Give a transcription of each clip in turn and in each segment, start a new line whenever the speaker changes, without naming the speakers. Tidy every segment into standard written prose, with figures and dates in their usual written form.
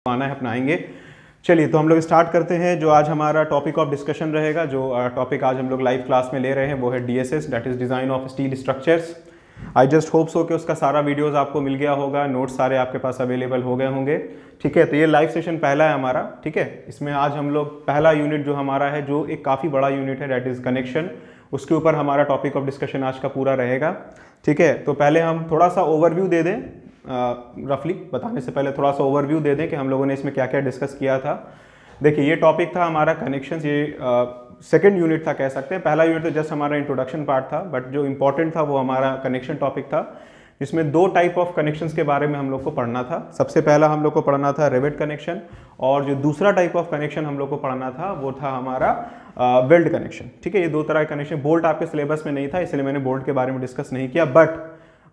आना है अपनाएंगे। चलिए तो हम लोग स्टार्ट करते हैं। जो आज हमारा टॉपिक ऑफ डिस्कशन रहेगा, जो टॉपिक आज हम लोग लाइव क्लास में ले रहे हैं वो है DSS, that is design of steel structures. I just hope so कि उसका सारा वीडियोस आपको मिल गया होगा, नोट्स सारे आपके पास अवेलेबल हो गए होंगे। ठीक है, तो ये लाइव सेशन पहला है हमारा। ठीक है, इसमें आज हम लोग पहला यूनिट जो हमारा है, जो एक काफ़ी बड़ा यूनिट है, दैट इज़ कनेक्शन, उसके ऊपर हमारा टॉपिक ऑफ डिस्कशन आज का पूरा रहेगा। ठीक है, तो पहले हम थोड़ा सा ओवरव्यू दे दें, रफली बताने से पहले थोड़ा सा ओवरव्यू दे दें कि हम लोगों ने इसमें क्या क्या डिस्कस किया था। देखिए, ये टॉपिक था हमारा कनेक्शंस, ये सेकंड यूनिट था कह सकते हैं। पहला यूनिट तो जस्ट हमारा इंट्रोडक्शन पार्ट था, बट जो इंपॉर्टेंट था वो हमारा कनेक्शन टॉपिक था, जिसमें दो टाइप ऑफ कनेक्शंस के बारे में हम लोग को पढ़ना था। सबसे पहला हम लोग को पढ़ना था रिवेट कनेक्शन, और जो दूसरा टाइप ऑफ कनेक्शन हम लोग को पढ़ना था वो था हमारा वेल्ड कनेक्शन। ठीक है, ये दो तरह का कनेक्शन। बोल्ट आपके सिलेबस में नहीं था, इसलिए मैंने बोल्ट के बारे में डिस्कस नहीं किया,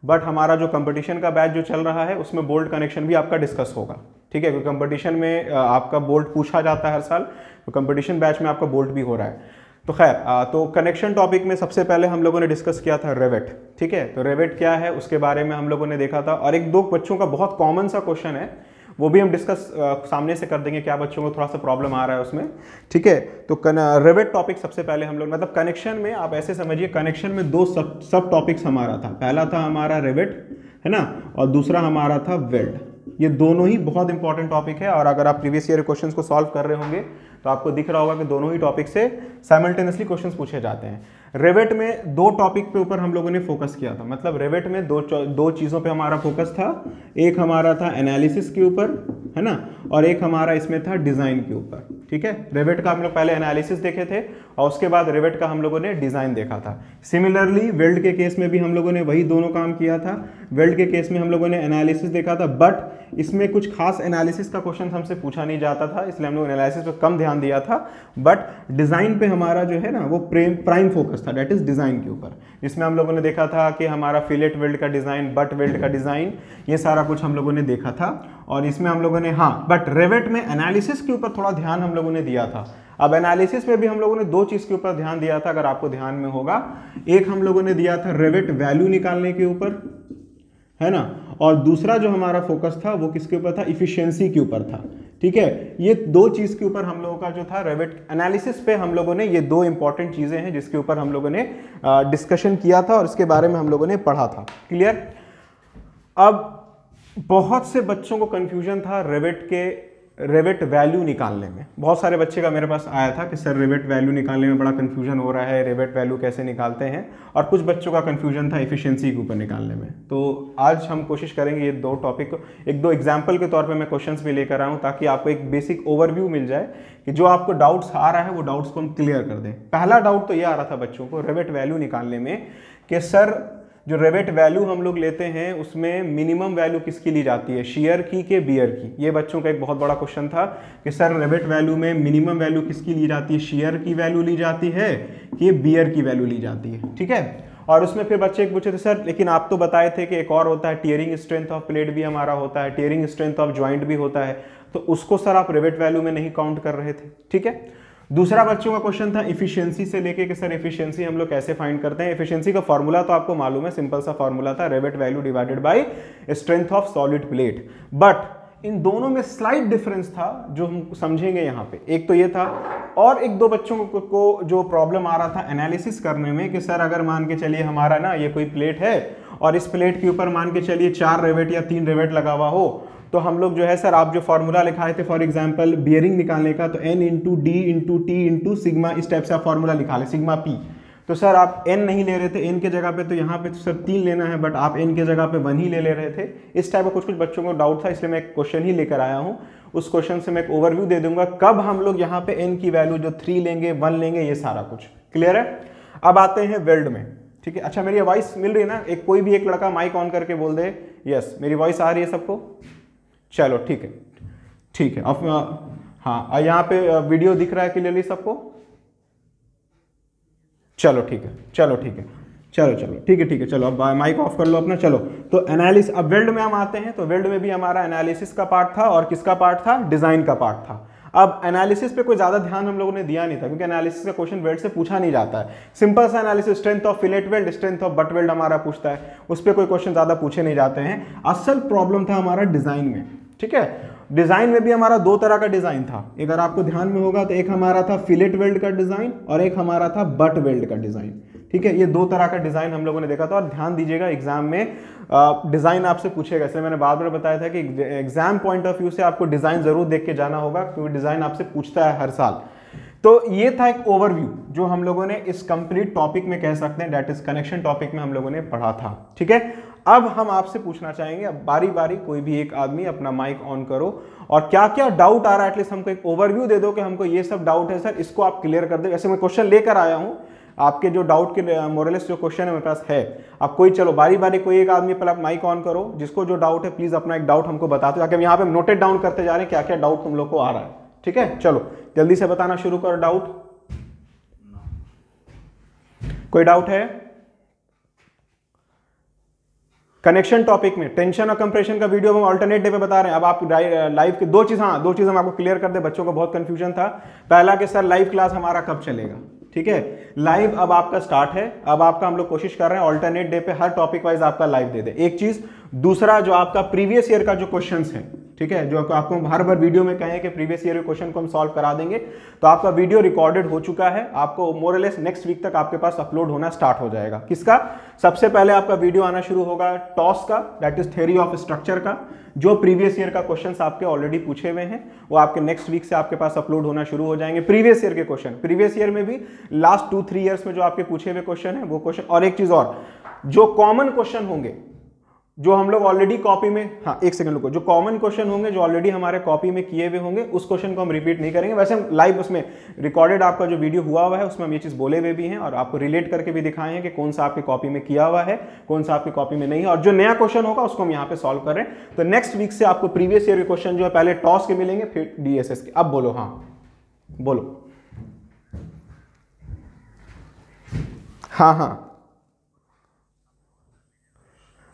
बट हमारा जो कंपटीशन का बैच जो चल रहा है उसमें बोल्ट कनेक्शन भी आपका डिस्कस होगा। ठीक है, क्योंकि कंपटीशन में आपका बोल्ट पूछा जाता है हर साल, तो कंपटीशन बैच में आपका बोल्ट भी हो रहा है। तो खैर, तो कनेक्शन टॉपिक में सबसे पहले हम लोगों ने डिस्कस किया था रेवेट। ठीक है, तो रेवेट क्या है उसके बारे में हम लोगों ने देखा था, और एक दो बच्चों का बहुत कॉमन सा क्वेश्चन है, वो भी हम डिस्कस सामने से कर देंगे, क्या बच्चों को थोड़ा सा प्रॉब्लम आ रहा है उसमें। ठीक है, तो रेवेट टॉपिक सबसे पहले हम लोग, मतलब कनेक्शन में आप ऐसे समझिए, कनेक्शन में दो सब टॉपिक्स हमारा था। पहला था हमारा रेवेट, है ना, और दूसरा हमारा था वेल्ड। ये दोनों ही बहुत इंपॉर्टेंट टॉपिक है, और अगर आप प्रीवियस ईयर क्वेश्चंस को सॉल्व कर रहे होंगे तो आपको दिख रहा होगा कि दोनों ही टॉपिक से साइमल्टेनियसली क्वेश्चंस पूछे जाते हैं। रेवेट में दो टॉपिक पे ऊपर हम लोगों ने फोकस किया था, मतलब रेवेट में दो चीज़ों पे हमारा फोकस था। एक हमारा था एनालिसिस के ऊपर, है ना, और एक हमारा इसमें था डिज़ाइन के ऊपर। ठीक है, रेवेट का हम लोग पहले एनालिसिस देखे थे, और उसके बाद रेवेट का हम लोगों ने डिज़ाइन देखा था। सिमिलरली वेल्ड के केस में भी हम लोगों ने वही दोनों काम किया था। वेल्ड के केस में हम लोगों ने एनालिसिस देखा था, बट इसमें कुछ खास एनालिसिस का क्वेश्चन हमसे पूछा नहीं जाता था, इसलिए हम लोग एनालिसिस पे कम ध्यान दिया था। बट डिज़ाइन पे हमारा जो है ना वो प्राइम फोकस था, डेट इज डिज़ाइन के ऊपर। इसमें हम लोगों ने देखा था कि हमारा फिलेट वेल्ड का डिज़ाइन, बट वेल्ड का डिज़ाइन, ये सारा कुछ हम लोगों ने देखा था। और इसमें हम लोगों ने, हाँ, बट रेवेट में एनालिसिस के ऊपर थोड़ा ध्यान हम लोगों ने दिया था। अब एनालिसिस में भी हम लोगों ने दो चीज़ के ऊपर ध्यान दिया था, अगर आपको ध्यान में होगा। एक हम लोगों ने दिया था रेवेट वैल्यू निकालने के ऊपर, है ना, और दूसरा जो हमारा फोकस था वो किसके ऊपर था, इफिशियंसी के ऊपर था। ठीक है, ये दो चीज़ के ऊपर हम लोगों का जो था रेवेट एनालिसिस पे हम लोगों ने, ये दो इंपॉर्टेंट चीज़ें हैं जिसके ऊपर हम लोगों ने डिस्कशन किया था और इसके बारे में हम लोगों ने पढ़ा था। क्लियर। अब बहुत से बच्चों को कंफ्यूजन था रेवेट वैल्यू निकालने में। बहुत सारे बच्चे का मेरे पास आया था कि सर रेवेट वैल्यू निकालने में बड़ा कंफ्यूजन हो रहा है, रेवेट वैल्यू कैसे निकालते हैं, और कुछ बच्चों का कंफ्यूजन था एफिशिएंसी के ऊपर निकालने में। तो आज हम कोशिश करेंगे ये दो टॉपिक को, एक दो एग्जाम्पल के तौर पे मैं क्वेश्चंस भी लेकर आऊँ, ताकि आपको एक बेसिक ओवरव्यू मिल जाए कि जो आपको डाउट्स आ रहा है वो डाउट्स को हम क्लियर कर दें। पहला डाउट तो ये आ रहा था बच्चों को रेवेट वैल्यू निकालने में कि सर जो रेवेट वैल्यू हम लोग लेते हैं उसमें मिनिमम वैल्यू किसकी ली जाती है, शियर की के बियर की। ये बच्चों का एक बहुत बड़ा क्वेश्चन था कि सर रेवेट वैल्यू में मिनिमम वैल्यू किसकी ली जाती है, शियर की वैल्यू ली जाती है कि बियर की वैल्यू ली जाती है। ठीक है, और उसमें फिर बच्चे एक पूछे थे सर लेकिन आप तो बताए थे कि एक और होता है टियरिंग स्ट्रेंथ ऑफ प्लेट भी हमारा होता है, टियरिंग स्ट्रेंथ ऑफ ज्वाइंट भी होता है, तो उसको सर आप रेवेट वैल्यू में नहीं काउंट कर रहे थे। ठीक है, दूसरा बच्चों का क्वेश्चन था इफिशियंसी से लेके कि सर इफिशियंसी हम लोग कैसे फाइंड करते हैं। इफिशियंसी का फॉर्मूला तो आपको मालूम है, सिंपल सा फॉर्मूला था rivet value divided by strength of solid plate. But इन दोनों में स्लाइट डिफरेंस था जो हम समझेंगे यहाँ पे। एक तो ये था, और एक दो बच्चों को जो प्रॉब्लम आ रहा था एनालिसिस करने में कि सर अगर मान के चलिए हमारा ना ये कोई प्लेट है और इस प्लेट के ऊपर मान के चलिए 4 रेवेट या 3 रेवेट लगा हुआ हो, तो हम लोग जो है सर, आप जो फॉर्मूला लिखाए थे फॉर एग्जांपल बियरिंग निकालने का, तो n into D into T into sigma, इस टाइप से आप फॉर्मूला निकाले, सिग्मा पी। तो सर आप n नहीं ले रहे थे, n के जगह पे, तो यहाँ पे तो सर 3 लेना है, बट आप n के जगह पे 1 ही ले रहे थे। इस टाइप का कुछ बच्चों को डाउट था, इसलिए मैं एक क्वेश्चन ही लेकर आया हूँ। उस क्वेश्चन से मैं एक ओवरव्यू दे दूंगा कब हम लोग यहाँ पे n की वैल्यू जो 3 लेंगे, 1 लेंगे, ये सारा कुछ क्लियर है। अब आते हैं वेल्ड में। ठीक है, अच्छा मेरी वॉइस मिल रही है ना, कोई भी एक लड़का माइक ऑन करके बोल दे यस, मेरी वॉइस आ रही है सबको। चलो ठीक है, ठीक है। अब हाँ, यहाँ पे वीडियो दिख रहा है क्लियरली सबको। चलो ठीक है, चलो ठीक है, चलो ठीक है, चलो अब माइक ऑफ कर लो अपना। चलो, तो एनालिसिस, अब वेल्ड में हम आते हैं। तो वेल्ड में भी हमारा एनालिसिस का पार्ट था, और किसका पार्ट था, डिजाइन का पार्ट था। अब एनालिसिस पे कोई ज्यादा ध्यान हम लोगों ने दिया नहीं था, क्योंकि एनालिसिस का क्वेश्चन वेल्ड से पूछा नहीं जाता है। सिंपल सा analysis, strength of fillet weld, strength of butt weld हमारा पूछता है, उस पर कोई क्वेश्चन ज्यादा पूछे नहीं जाते हैं। असल प्रॉब्लम था हमारा डिजाइन में। ठीक है, डिजाइन में भी हमारा दो तरह का डिजाइन था, अगर आपको ध्यान में होगा तो एक हमारा था फिलेट वेल्ड का डिजाइन और एक हमारा था बट वेल्ड का डिजाइन। ठीक है, ये दो तरह का डिजाइन हम लोगों ने देखा था। और ध्यान दीजिएगा एग्जाम में डिजाइन आपसे पूछेगा, इसलिए मैंने बाद में बताया था कि एग्जाम पॉइंट ऑफ व्यू से आपको डिजाइन जरूर देख के जाना होगा, क्योंकि डिजाइन आपसे पूछता है हर साल। तो ये था एक ओवरव्यू जो हम लोगों ने इस कंप्लीट टॉपिक में कह सकते हैं, दैट इज कनेक्शन टॉपिक में हम लोगों ने पढ़ा था। ठीक है, अब हम आपसे पूछना चाहेंगे, अब बारी बारी कोई भी एक आदमी अपना माइक ऑन करो और क्या क्या डाउट आ रहा है एटलीस्ट हमको एक ओवरव्यू दे दो कि हमको ये सब डाउट है सर, इसको आप क्लियर कर दो। ऐसे मैं क्वेश्चन लेकर आया हूं आपके जो डाउट के मोरलेस जो क्वेश्चन है मेरे पास है। अब कोई चलो बारी बारी कोई एक आदमी पहले आप माइक ऑन करो, जिसको जो डाउट है प्लीज अपना एक डाउट हमको बता दो, ताकि हम यहाँ पे नोटेड डाउन करते जा रहे हैं क्या क्या डाउट तुम लोग को आ रहा है। ठीक है, चलो जल्दी से बताना शुरू करो डाउट। कोई डाउट है कनेक्शन टॉपिक में? टेंशन और कंप्रेशन का वीडियो हम अल्टरनेट डे पे बता रहे हैं। अब आप लाइव के दो चीज हम आपको क्लियर कर दे, बच्चों को बहुत कंफ्यूजन था। पहला कि सर लाइव क्लास हमारा कब चलेगा? ठीक है, लाइव अब आपका स्टार्ट है। अब आपका हम लोग कोशिश कर रहे हैं अल्टरनेट डे पे हर टॉपिक वाइज आपका लाइव दे दे, एक चीज। दूसरा, जो आपका प्रीवियस ईयर का जो क्वेश्चंस है, ठीक है, जो आपको हर बार वीडियो में कहें कि प्रीवियस ईयर के क्वेश्चन को हम सॉल्व करा देंगे, तो आपका वीडियो रिकॉर्डेड हो चुका है, आपको मोरलेस नेक्स्ट वीक तक आपके पास अपलोड होना स्टार्ट हो जाएगा। किसका? सबसे पहले आपका वीडियो आना शुरू होगा टॉस का, that is theory of structure का। जो प्रीवियस ईयर का क्वेश्चंस आपके ऑलरेडी पूछे हुए हैं वो आपके नेक्स्ट वीक से आपके पास अपलोड होना शुरू हो जाएंगे। प्रीवियस ईयर के क्वेश्चन, प्रीवियस ईयर में भी लास्ट 2-3 ईयर्स में जो आपके पूछे हुए क्वेश्चन है वो क्वेश्चन, और एक चीज और, जो कॉमन क्वेश्चन होंगे जो हम लोग ऑलरेडी कॉपी में, हाँ एक सेकंड रुको, जो कॉमन क्वेश्चन होंगे जो ऑलरेडी हमारे कॉपी में किए हुए होंगे उस क्वेश्चन को हम रिपीट नहीं करेंगे। वैसे हम लाइव उसमें रिकॉर्डेड आपका जो वीडियो हुआ हुआ है उसमें हम ये चीज बोले हुए भी हैं और आपको रिलेट करके भी दिखाए हैं कि कौन सा आपकी कॉपी में किया हुआ है, कौन सा आपकी कॉपी में नहीं है, और जो नया क्वेश्चन होगा उसको हम यहाँ पे सॉल्व कर रहे हैं। तो नेक्स्ट वीक से आपको प्रीवियस ईयर के क्वेश्चन जो है पहले टॉस के मिलेंगे, फिर DSS के। अब बोलो, हाँ बोलो। हाँ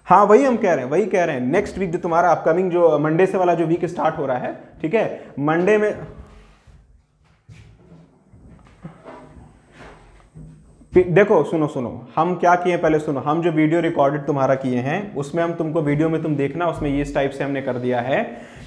हाँ वही हम कह रहे हैं नेक्स्ट वीक जो तुम्हारा अपकमिंग जो मंडे से वाला जो वीक स्टार्ट हो रहा है, ठीक है, मंडे में देखो सुनो हम क्या किए पहले सुनो। हम जो वीडियो रिकॉर्डेड तुम्हारा किए हैं उसमें हम तुमको वीडियो में तुम देखना, उसमें ये इस टाइप से हमने कर दिया है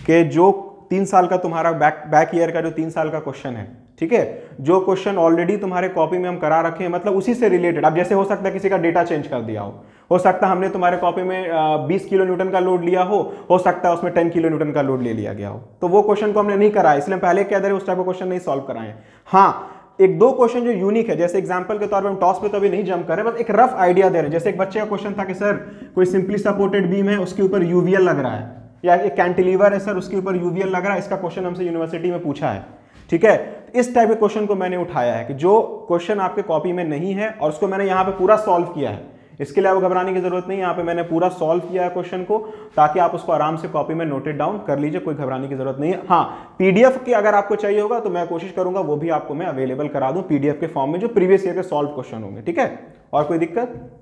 कि जो 3 साल का तुम्हारा बैक ईयर का जो 3 साल का क्वेश्चन है, ठीक है, जो क्वेश्चन ऑलरेडी तुम्हारे कॉपी में हम करा रखे हैं, मतलब उसी से रिलेटेड। अब जैसे हो सकता है किसी का डेटा चेंज कर दिया हो सकता है हमने तुम्हारे कॉपी में 20 किलो न्यूटन का लोड लिया हो सकता है उसमें 10 किलो न्यूटन का लोड ले लिया गया हो, तो वो क्वेश्चन को हमने नहीं कराया, इसलिए पहले कह दे रहे उस टाइप का क्वेश्चन नहीं सॉल्व कराए। हाँ, एक दो क्वेश्चन जो यूनिक है, जैसे एग्जांपल के तौर पे हम टॉस पे तो अभी नहीं जंप कर रहे, बस एक रफ आइडिया दे रहे हैं। जैसे एक बच्चे का क्वेश्चन था कि सर कोई सिंपली सपोर्टेड बीम है, उसके ऊपर यूवीएल लग रहा है, या एक कैंटिलीवर है सर उसके ऊपर यूवीएल लग रहा है, इसका क्वेश्चन हमसे यूनिवर्सिटी में पूछा है। ठीक है, इस टाइप के क्वेश्चन को मैंने उठाया है कि जो क्वेश्चन आपके कॉपी में नहीं है और उसको मैंने यहाँ पे पूरा सॉल्व किया है। इसके लिए आपको घबराने की जरूरत नहीं है, यहाँ पे मैंने पूरा सॉल्व किया है क्वेश्चन को, ताकि आप उसको आराम से कॉपी में नोटेड डाउन कर लीजिए, कोई घबराने की जरूरत नहीं है। हाँ, पीडीएफ की अगर आपको चाहिए होगा तो मैं कोशिश करूंगा वो भी आपको मैं अवेलेबल करा दूं पीडीएफ के फॉर्म में, जो प्रीवियस ईयर के सॉल्व क्वेश्चन होंगे। ठीक है, और कोई दिक्कत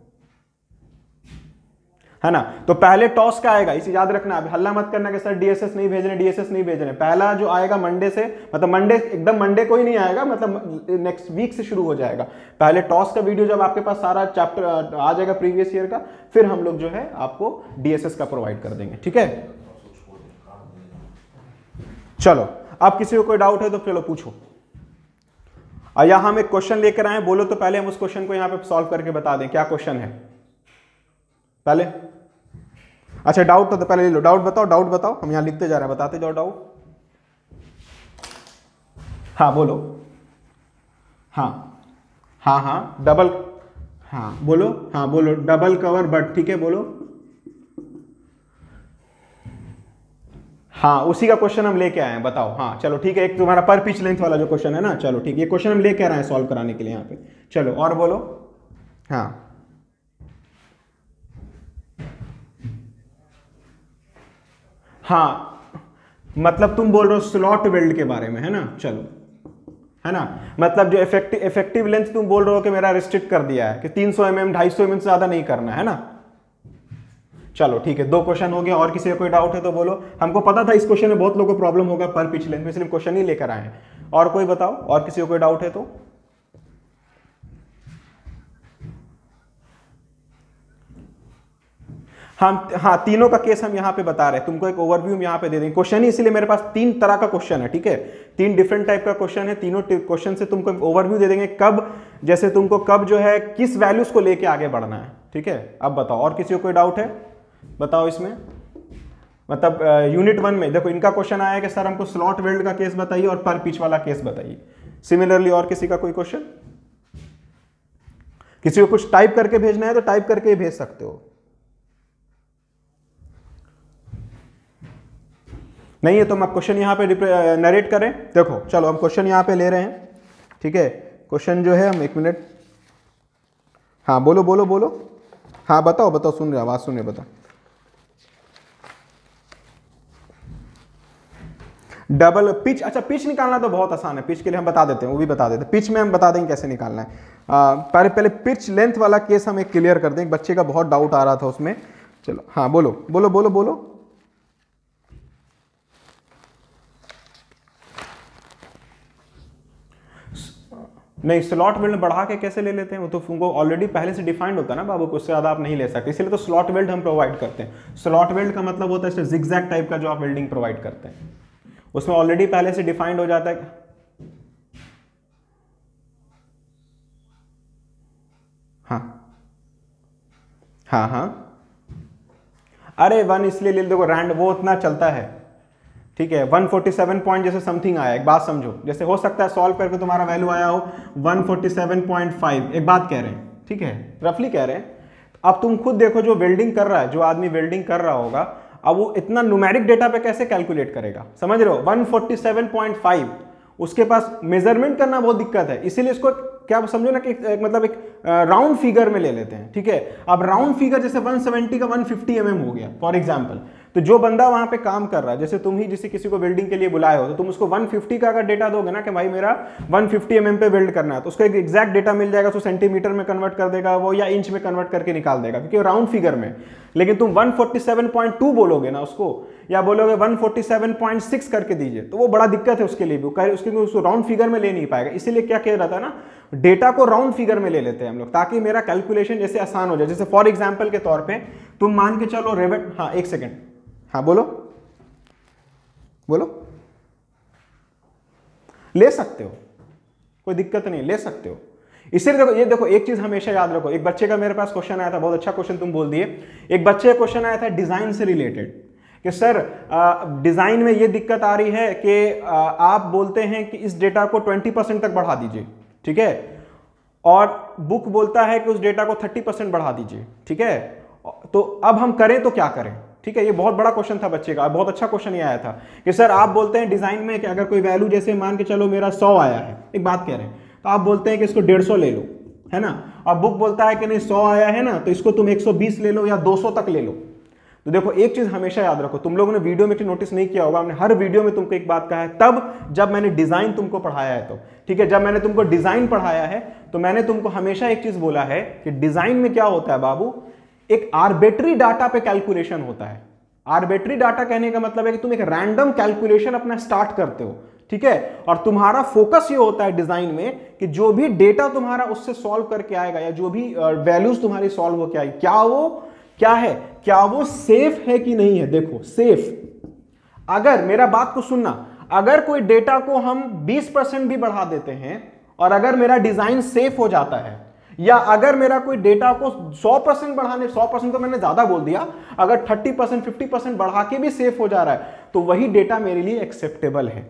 है ना? तो पहले टॉस का आएगा, इसे याद रखना। अभी हल्ला मत करना कि सर डीएसएस नहीं भेज रहे। पहला जो आएगा मंडे से, मतलब मंडे एकदम मंडे को ही नहीं आएगा, मतलब नेक्स्ट वीक से शुरू हो जाएगा। पहले टॉस का वीडियो जब आपके पास सारा चैप्टर आ जाएगा प्रीवियस ईयर का, फिर हम लोग जो है आपको डीएसएस का प्रोवाइड कर देंगे। ठीक है, चलो अब किसी को कोई डाउट है तो चलो पूछो। या हम एक क्वेश्चन लेकर आए, बोलो तो पहले हम उस क्वेश्चन को यहाँ पे सॉल्व करके बता दें क्या क्वेश्चन है पहले। अच्छा डाउट तो पहले ले लो, डाउट बताओ, हम यहां लिखते जा रहे हैं, बताते जाओ डाउट। हाँ बोलो। हाँ डबल, हाँ बोलो डबल कवर बट, ठीक है बोलो। हाँ उसी का क्वेश्चन हम लेके आए हैं, बताओ। हाँ चलो ठीक है, एक तुम्हारा पर पिच लेंथ वाला जो क्वेश्चन है ना, चलो ठीक है, ये क्वेश्चन हम लेके आ रहे हैं सॉल्व कराने के लिए यहाँ पे। चलो और बोलो। हाँ मतलब तुम बोल रहे हो स्लॉट वेल्ड के बारे में, है ना? चलो, है ना, मतलब जो इफेक्टिव लेंथ तुम बोल रहे हो कि मेरा रिस्ट्रिक्ट कर दिया है कि 300 mm 250 mm से ज्यादा नहीं करना है ना? चलो ठीक है, 2 क्वेश्चन हो गया। और किसी का कोई डाउट है तो बोलो। हमको पता था इस क्वेश्चन में बहुत लोगों को प्रॉब्लम होगा पर पिच लेंथ में, इसलिए क्वेश्चन ही लेकर आए हैं। और कोई बताओ, और किसी को कोई डाउट है तो? हाँ, तीनों का केस हम यहाँ पे बता रहे हैं, तुमको एक ओवरव्यू यहाँ पे दे देंगे। क्वेश्चन ही इसीलिए मेरे पास 3 तरह का क्वेश्चन है, ठीक है, 3 डिफरेंट टाइप का क्वेश्चन है। तीनों क्वेश्चन से तुमको ओवरव्यू दे देंगे, कब, जैसे तुमको कब जो है किस वैल्यूज को लेके आगे बढ़ना है, ठीक है। अब बताओ, और किसी को कोई डाउट है बताओ इसमें। मतलब यूनिट 1 में देखो इनका क्वेश्चन आया है कि सर हमको स्लॉट वेल्ड का केस बताइए और पर पिच वाला केस बताइए। सिमिलरली और किसी का कोई क्वेश्चन, किसी को कुछ टाइप करके भेजना है तो टाइप करके ही भेज सकते हो, नहीं है तो हम क्वेश्चन यहां पे नरेट करें। देखो चलो हम क्वेश्चन यहां पे ले रहे हैं, ठीक है। क्वेश्चन जो है हम 1 मिनट, हाँ बोलो बोलो बोलो, हाँ बताओ बताओ, सुन रहे आवाज सुन रहे, बताओ। डबल पिच, अच्छा पिच निकालना तो बहुत आसान है, पिच के लिए हम बता देते हैं, वो भी बता देते हैं, पिच में हम बता देंगे कैसे निकालना है। पहले पिच लेंथ वाला केस हम एक क्लियर कर दें, एक बच्चे का बहुत डाउट आ रहा था उसमें। चलो हाँ बोलो बोलो बोलो बोलो। नहीं, स्लॉट वेल्ड बढ़ा के कैसे ले लेते हैं, वो तो उनको ऑलरेडी पहले से डिफाइंड होता है ना बाबू, उससे ज़्यादा आप नहीं ले सकते, इसलिए तो स्लॉट वेल्ड हम प्रोवाइड करते हैं। स्लॉट वेल्ड का मतलब होता है जिगजैग टाइप का जो आप वेल्डिंग प्रोवाइड करते हैं, उसमें ऑलरेडी पहले से डिफाइंड हो जाता है। हाँ हाँ हाँ, अरे 1 इसलिए ले, देखो रैंड वो उतना चलता है, ठीक है। 147 पॉइंट जैसे समथिंग आया, एक बात समझो, जैसे हो सकता है सॉल्व करके तुम्हारा वैल्यू आया हो 147.5, एक बात कह रहे हैं, ठीक है, रफली कह रहे हैं। अब तुम खुद देखो जो वेल्डिंग कर रहा है, जो आदमी वेल्डिंग कर रहा होगा, अब वो इतना न्यूमेरिक डेटा पे कैसे कैलकुलेट करेगा, समझ रहे हो। 147.5 उसके पास मेजरमेंट करना बहुत दिक्कत है, इसीलिए इसको क्या समझो ना कि मतलब एक राउंड फिगर में ले लेते हैं, ठीक है। अब राउंड फिगर जैसे 170 का 150 mm हो गया फॉर एग्जांपल, तो जो बंदा वहां पे काम कर रहा है, जैसे तुम ही जिसे किसी को वेल्डिंग के लिए बुलाए हो, तो तुम उसको 150 का अगर डेटा दोगे ना कि भाई मेरा 150 mm पे वेल्ड करना है, तो उसको एक एग्जैक्ट डेटा मिल जाएगा, उसको सेंटीमीटर में कन्वर्ट कर देगा वो, या इंच में कन्वर्ट करके निकाल देगा, क्योंकि राउंड फिगर में। लेकिन तुम 147.2 बोलोगे ना उसको, या बोलोगे 147.6 करके दीजिए, तो वो बड़ा दिक्कत है उसके लिए भी, उसको राउंड फिगर में ले नहीं पाएगा। इसीलिए क्या कह रहा था ना, डेटा को राउंड फिगर में ले लेते हैं हम लोग, ताकि मेरा कैलकुलेशन जैसे आसान हो जाए। जैसे फॉर एग्जांपल के तौर पे तुम मान के चलो रेवेट, हाँ एक सेकेंड, हाँ बोलो बोलो, ले सकते हो, कोई दिक्कत नहीं, ले सकते हो। इसलिए देखो, ये देखो एक चीज हमेशा याद रखो, एक बच्चे का मेरे पास क्वेश्चन आया था, बहुत अच्छा क्वेश्चन तुम बोल दिए। एक बच्चे का क्वेश्चन आया था डिजाइन से रिलेटेड कि सर डिजाइन में ये दिक्कत आ रही है कि आप बोलते हैं कि इस डेटा को 20% तक बढ़ा दीजिए, ठीक है, और बुक बोलता है कि उस डेटा को 30% बढ़ा दीजिए, ठीक है, तो अब हम करें तो क्या करें, ठीक है। ये बहुत बड़ा क्वेश्चन था बच्चे का, बहुत अच्छा क्वेश्चन ये आया था कि सर आप बोलते हैं डिजाइन में कि अगर कोई वैल्यू जैसे मान के चलो मेरा 100 आया है, एक बात कह रहे हैं, तो आप बोलते हैं कि इसको 150 ले लो, है ना, अब बुक बोलता है कि नहीं 100 आया है ना, तो इसको तुम 120 ले लो या 200 तक ले लो। तो देखो एक चीज हमेशा याद रखो, तुम लोगों ने वीडियो में नोटिस नहीं किया होगा, हमने हर वीडियो में तुमको एक बात कहा है, तब जब मैंने डिजाइन तुमको पढ़ाया है, तो ठीक है, जब मैंने तुमको डिजाइन पढ़ाया है तो मैंने तुमको हमेशा एक चीज बोला है कि डिजाइन में क्या होता है बाबू, एक आर्बिट्री डाटा पे कैलकुलेशन होता है। आर्बिट्री डाटा कहने का मतलब है कि तुम एक रैंडम कैलकुलेशन अपना स्टार्ट करते हो, ठीक है, और तुम्हारा फोकस ये होता है डिजाइन में कि जो भी डेटा तुम्हारा उससे सॉल्व करके आएगा, या जो भी वैल्यूज तुम्हारी सॉल्व होकर आएगी, क्या वो क्या है, क्या वो सेफ है कि नहीं है। देखो सेफ, अगर मेरा बात को सुनना, अगर कोई डेटा को हम 20% भी बढ़ा देते हैं और अगर मेरा डिजाइन सेफ हो जाता है, या अगर मेरा कोई डेटा को 100% बढ़ाने, 100% तो मैंने ज्यादा बोल दिया, अगर 30% 50% बढ़ा के भी सेफ हो जा रहा है, तो वही डेटा मेरे लिए एक्सेप्टेबल है।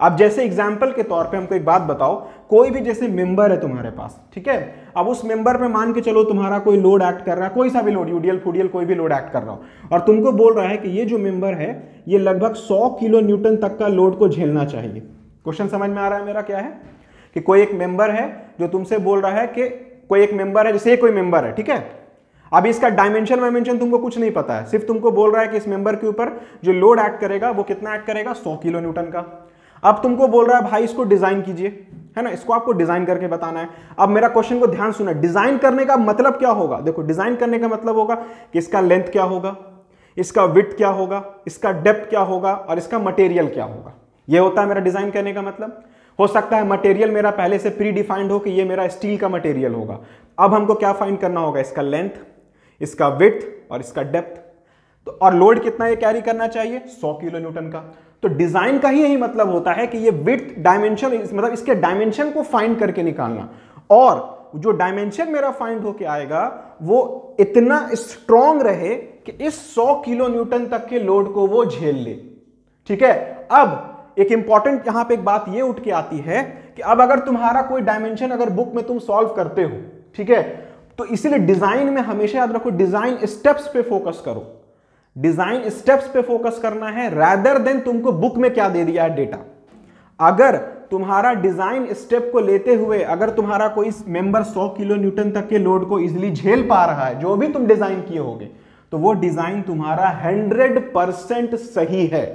अब जैसे एग्जाम्पल के तौर पे हमको एक बात बताओ, कोई भी जैसे मेंबर है तुम्हारे पास, ठीक है, अब उस मेंबर में मान के चलो तुम्हारा कोई लोड एक्ट कर रहा है, कोई सा भी लोड, यूडीएल फूडीएल कोई भी लोड एक्ट कर रहा हो, और तुमको बोल रहा है कि ये जो मेंबर है ये लगभग 100 किलो न्यूटन तक का लोड को झेलना चाहिए। क्वेश्चन समझ में आ रहा है मेरा क्या है, कि कोई एक मेंबर है जो तुमसे बोल रहा है कि कोई एक मेंबर है, जैसे कोई मेंबर है, ठीक है, अब इसका डायमेंशन तुमको कुछ नहीं पता है, सिर्फ तुमको बोल रहा है कि इस मेंबर के ऊपर जो लोड एक्ट करेगा वो कितना एक्ट करेगा, 100 किलो न्यूटन का। अब तुमको बोल रहा है भाई इसको डिजाइन कीजिए, है ना, इसको आपको डिजाइन करके बताना है। अब मेरा क्वेश्चन को ध्यान सुना, डिजाइन करने का मतलब क्या होगा, देखो डिजाइन करने का मतलब होगा कि इसका लेंथ क्या होगा, इसका विड्थ क्या होगा, इसका डेप्थ क्या होगा, और इसका मटेरियल क्या होगा। यह होता है मेरा डिजाइन करने का मतलब। हो सकता है मटेरियल मेरा पहले से प्री डिफाइंड हो कि ये मेरा स्टील का मटेरियल होगा। अब हमको क्या फाइंड करना होगा, इसका लेंथ, इसका विड्थ, और इसका डेप्थ। तो और लोड कितना ये कैरी करना चाहिए, 100 किलो न्यूटन का। तो डिजाइन का ही यही मतलब होता है कि ये विड्थ डायमेंशन, मतलब इसके डायमेंशन को फाइंड करके निकालना, और जो डायमेंशन मेरा फाइंड होके आएगा वो इतना स्ट्रॉन्ग रहे कि इस 100 किलो न्यूटन तक के लोड को वो झेल ले। ठीक है, अब एक इंपॉर्टेंट यहां पे एक बात ये उठ के आती है कि अब अगर तुम्हारा कोई डायमेंशन अगर बुक में तुम सॉल्व करते हो, ठीक है, तो इसीलिए डिजाइन में हमेशा याद रखो डिजाइन स्टेप्स पे फोकस करो। डिजाइन स्टेप्स पे फोकस करना है रादर देन तुमको बुक में क्या दे दिया है डेटा। अगर तुम्हारा डिजाइन स्टेप को लेते हुए अगर तुम्हारा कोई मेंबर 100 किलो न्यूटन तक के लोड को इजीली झेल पा रहा है, जो भी तुम डिजाइन किए होगे, तो वो डिजाइन तुम्हारा 100% सही है,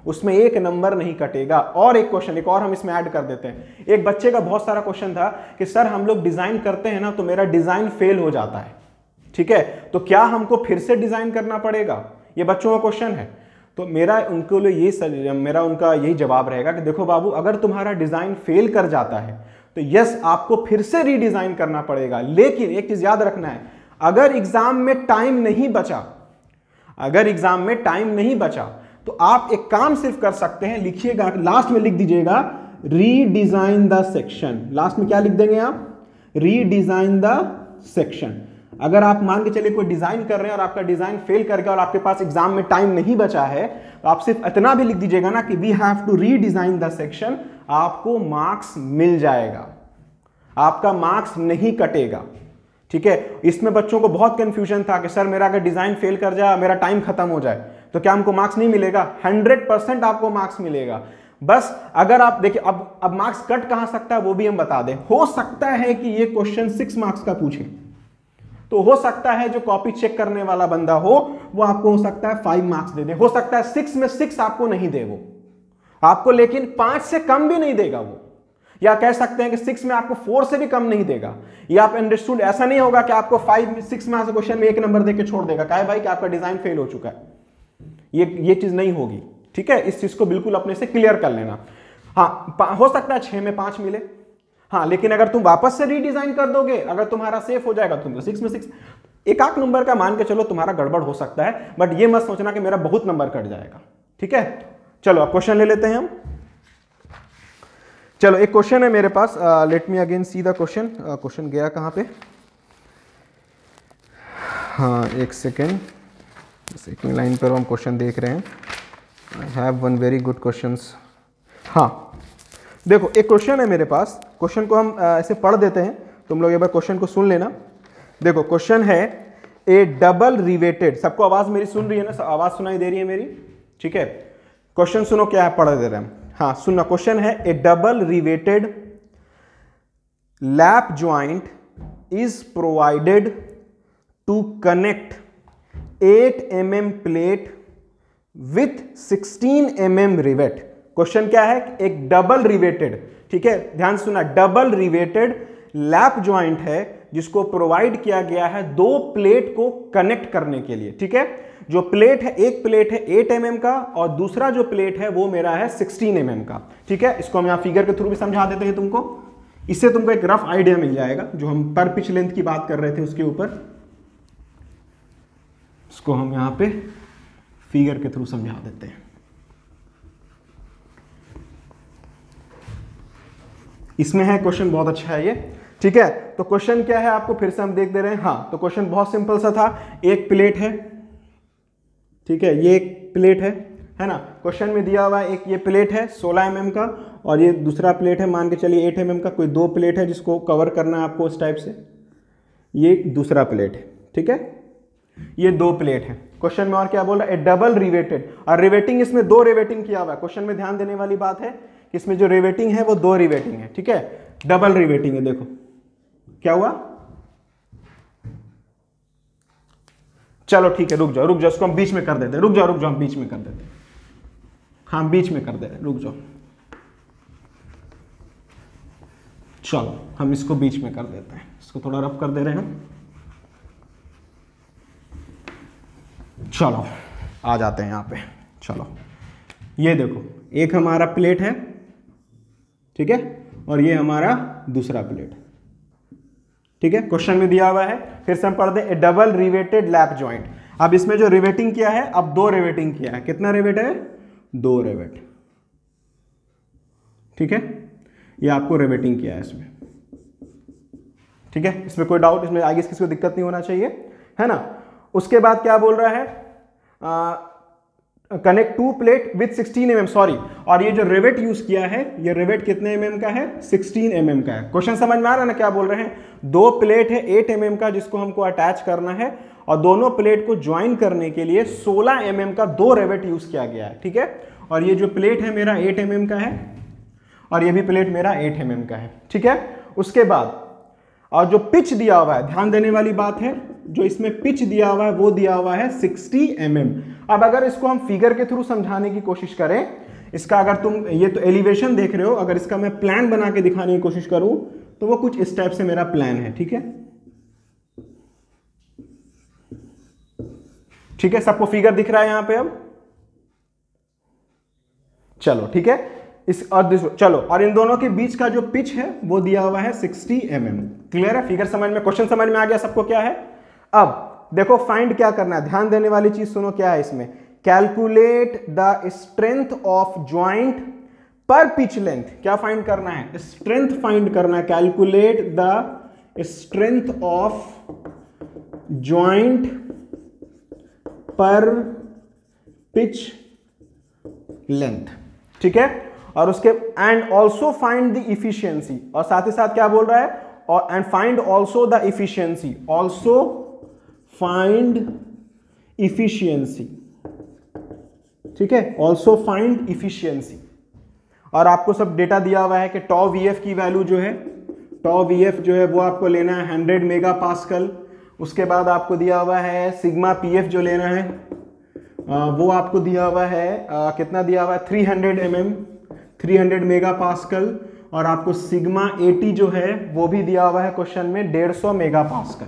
उसमें एक नंबर नहीं कटेगा। और एक क्वेश्चन एक और हम इसमें ऐड कर देते हैं। एक बच्चे का बहुत सारा क्वेश्चन था कि सर हम लोग डिजाइन करते हैं ना तो मेरा डिजाइन फेल हो जाता है, ठीक है, तो क्या हमको फिर से डिजाइन करना पड़ेगा? ये बच्चों का क्वेश्चन है। तो मेरा उनके लिए उनका यही जवाब रहेगा कि देखो बाबू, अगर तुम्हारा डिजाइन फेल कर जाता है तो यस आपको फिर से रीडिजाइन करना पड़ेगा। लेकिन एक चीज याद रखना है, अगर एग्जाम में टाइम नहीं बचा, अगर एग्जाम में टाइम नहीं बचा तो आप एक काम सिर्फ कर सकते हैं, लिखिएगा, लास्ट में लिख दीजिएगा रीडिजाइन द सेक्शन। लास्ट में क्या लिख देंगे आप? Redesign the section. अगर आप मान के चलिए कोई डिजाइन कर रहे हैं और आपका डिजाइन फेल कर गया और आपके पास एग्जाम में टाइम नहीं बचा है, तो आप सिर्फ इतना भी लिख दीजिएगा ना कि we have to redesign the section, आपको मार्क्स मिल जाएगा, आपका मार्क्स नहीं कटेगा। ठीक है, इसमें बच्चों को बहुत कंफ्यूजन था कि सर मेरा अगर डिजाइन फेल कर जाए, मेरा टाइम खत्म हो जाए तो क्या हमको मार्क्स नहीं मिलेगा? 100% आपको मार्क्स मिलेगा। बस अगर आप देखिए, अब मार्क्स कट कहां सकता है वो भी हम बता दें। हो सकता है कि ये क्वेश्चन 6 मार्क्स का पूछे, तो हो सकता है जो कॉपी चेक करने वाला बंदा हो वो आपको हो सकता है 5 मार्क्स दे दे, हो सकता है 6 में 6 आपको नहीं दे वो आपको, लेकिन 5 से कम भी नहीं देगा वो, या कह सकते हैं कि 6 में आपको 4 से भी कम नहीं देगा। या आप अंडरस्टूड, ऐसा नहीं होगा कि आपको 6 मार्क्स क्वेश्चन में 1 नंबर देके छोड़ देगा, कहे भाई कि आपका डिजाइन फेल हो चुका है। ये चीज नहीं होगी। ठीक है, इस चीज को बिल्कुल अपने से क्लियर कर लेना। हाँ, हो सकता है 6 में 5 मिले, हाँ, लेकिन अगर तुम वापस से रीडिजाइन कर दोगे, अगर तुम्हारा सेफ हो जाएगा तुमको 6 में 6, एक आध नंबर का मान के चलो तुम्हारा गड़बड़ हो सकता है, बट ये मत सोचना कि मेरा बहुत नंबर कट जाएगा। ठीक है, चलो अब क्वेश्चन ले लेते हैं हम। चलो एक क्वेश्चन है मेरे पास, let me again see the question. Question गया कहाँ पे? हाँ, एक सेकेंड, सेकेंड लाइन पर हम क्वेश्चन देख रहे हैं। I have one very good questions. हाँ देखो, एक क्वेश्चन है मेरे पास, क्वेश्चन को हम ऐसे पढ़ देते हैं, तुम लोग एक बार क्वेश्चन को सुन लेना। देखो क्वेश्चन है, ए डबल रिवेटेड, सबको आवाज मेरी सुन रही है ना? आवाज सुनाई दे रही है मेरी? ठीक है, क्वेश्चन सुनो क्या है, पढ़ दे रहे हैं। हाँ सुनना, क्वेश्चन है, a double riveted lap joint is provided to connect 8 mm plate with 16 mm rivet. Question क्या है? एक डबल रिवेटेड, ठीक है, ध्यान सुना, डबल रिवेटेड लैप ज्वाइंट है जिसको प्रोवाइड किया गया है 2 प्लेट को कनेक्ट करने के लिए। ठीक है, जो प्लेट है, एक प्लेट है 8 mm का और दूसरा जो प्लेट है वो मेरा है 16 mm का। ठीक है, इसको हम यहां फिगर के थ्रू भी समझा देते हैं तुमको, इससे तुमको एक रफ आइडिया मिल जाएगा। जो हम पर पिच लेंथ की बात कर रहे थे उसके ऊपर, इसको हम यहां पे फिगर के थ्रू समझा देते हैं। इसमें है क्वेश्चन, बहुत अच्छा है ये। ठीक है, तो क्वेश्चन क्या है आपको फिर से हम देख दे रहे हैं। हाँ, तो क्वेश्चन बहुत सिंपल सा था, एक प्लेट है, ठीक है, ये एक प्लेट है ना, क्वेश्चन में दिया हुआ है एक ये प्लेट है 16 mm का और ये दूसरा प्लेट है मान के चलिए 8 mm का, कोई 2 प्लेट है जिसको कवर करना है आपको इस टाइप से, ये दूसरा प्लेट है। ठीक है, ये 2 प्लेट है। क्वेश्चन में और क्या बोल रहा है? डबल रिवेटेड, और रिवेटिंग इसमें 2 रिवेटिंग किया हुआ है। क्वेश्चन में ध्यान देने वाली बात है कि इसमें जो रिवेटिंग है वो 2 रिवेटिंग है। ठीक है, डबल रिवेटिंग है। देखो क्या हुआ, चलो ठीक है, रुक जाओ, इसको हम बीच में कर देते हैं, रुक जाओ हम बीच में कर देते हैं, हाँ बीच में कर दे रहे हैं, रुक जाओ, चलो हम इसको बीच में कर देते हैं, इसको थोड़ा रफ कर दे रहे हैं। चलो आ जाते हैं यहाँ पे। चलो ये देखो, एक हमारा प्लेट है, ठीक है, और ये हमारा दूसरा प्लेट है। ठीक है, क्वेश्चन में दिया हुआ है, फिर से हम पढ़ दें, ए डबल रिवेटेड लैप ज्वाइंट। अब इसमें जो रिवेटिंग किया है, अब 2 रिवेटिंग किया है, कितना रिवेट है? 2 रिवेट, ठीक है, ये आपको रिवेटिंग किया है इसमें, ठीक है, इसमें कोई डाउट, इसमें आगे किसी को दिक्कत नहीं होना चाहिए, है ना। उसके बाद क्या बोल रहा है, connect 2 plate with 16 mm, sorry, और ये जो रिवेट यूज किया है, ये रिवेट कितने mm का है? 16 mm का है। क्वेश्चन समझ में आ रहा है ना क्या बोल रहे हैं? 2 प्लेट है 8 mm का जिसको हमको अटैच करना है, और दोनों प्लेट को ज्वाइन करने के लिए 16 mm का 2 रिवेट यूज किया गया है, ठीक है। और ये जो प्लेट है मेरा 8 mm का है, और ये भी प्लेट मेरा 8 mm का है, ठीक है। उसके बाद और जो पिच दिया हुआ है, ध्यान देने वाली बात है, जो इसमें पिच दिया हुआ है वो दिया हुआ है 60 mm। अब अगर इसको हम फिगर के थ्रू समझाने की कोशिश करें, इसका अगर तुम ये तो एलिवेशन देख रहे हो, अगर इसका मैं प्लान बना के दिखाने की कोशिश करूं तो वो कुछ इस टाइप से मेरा प्लान है, ठीक है, ठीक है, सबको फिगर दिख रहा है यहां पे। अब चलो ठीक है, इस और चलो, और इन दोनों के बीच का जो पिच है वो दिया हुआ है 60 mm। क्लियर है? फिगर समझ में, क्वेश्चन समझ में आ गया सबको क्या है? अब देखो फाइंड क्या करना है, ध्यान देने वाली चीज सुनो क्या है इसमें, calculate the strength of joint पर पिच लेंथ। क्या फाइंड करना है? स्ट्रेंथ फाइंड करना है। Calculate the strength of joint पर पिच लेंथ, ठीक है। और उसके and also find the efficiency, और साथ ही साथ क्या बोल रहा है, और and find also the efficiency, also find efficiency, ठीक है, ऑल्सो फाइंड इफिशियंसी। और आपको सब डेटा दिया हुआ है कि टॉ वीएफ की वैल्यू जो है, टॉ वीएफ जो है वो आपको लेना है 100 मेगा पास्कल। उसके बाद आपको दिया हुआ है सिग्मा पीएफ जो लेना है, वो आपको दिया हुआ है कितना दिया हुआ है 300 mm, 300 मेगा पास्कल। और आपको सिग्मा 80 जो है वो भी दिया हुआ है क्वेश्चन में 150 मेगा पास्कल।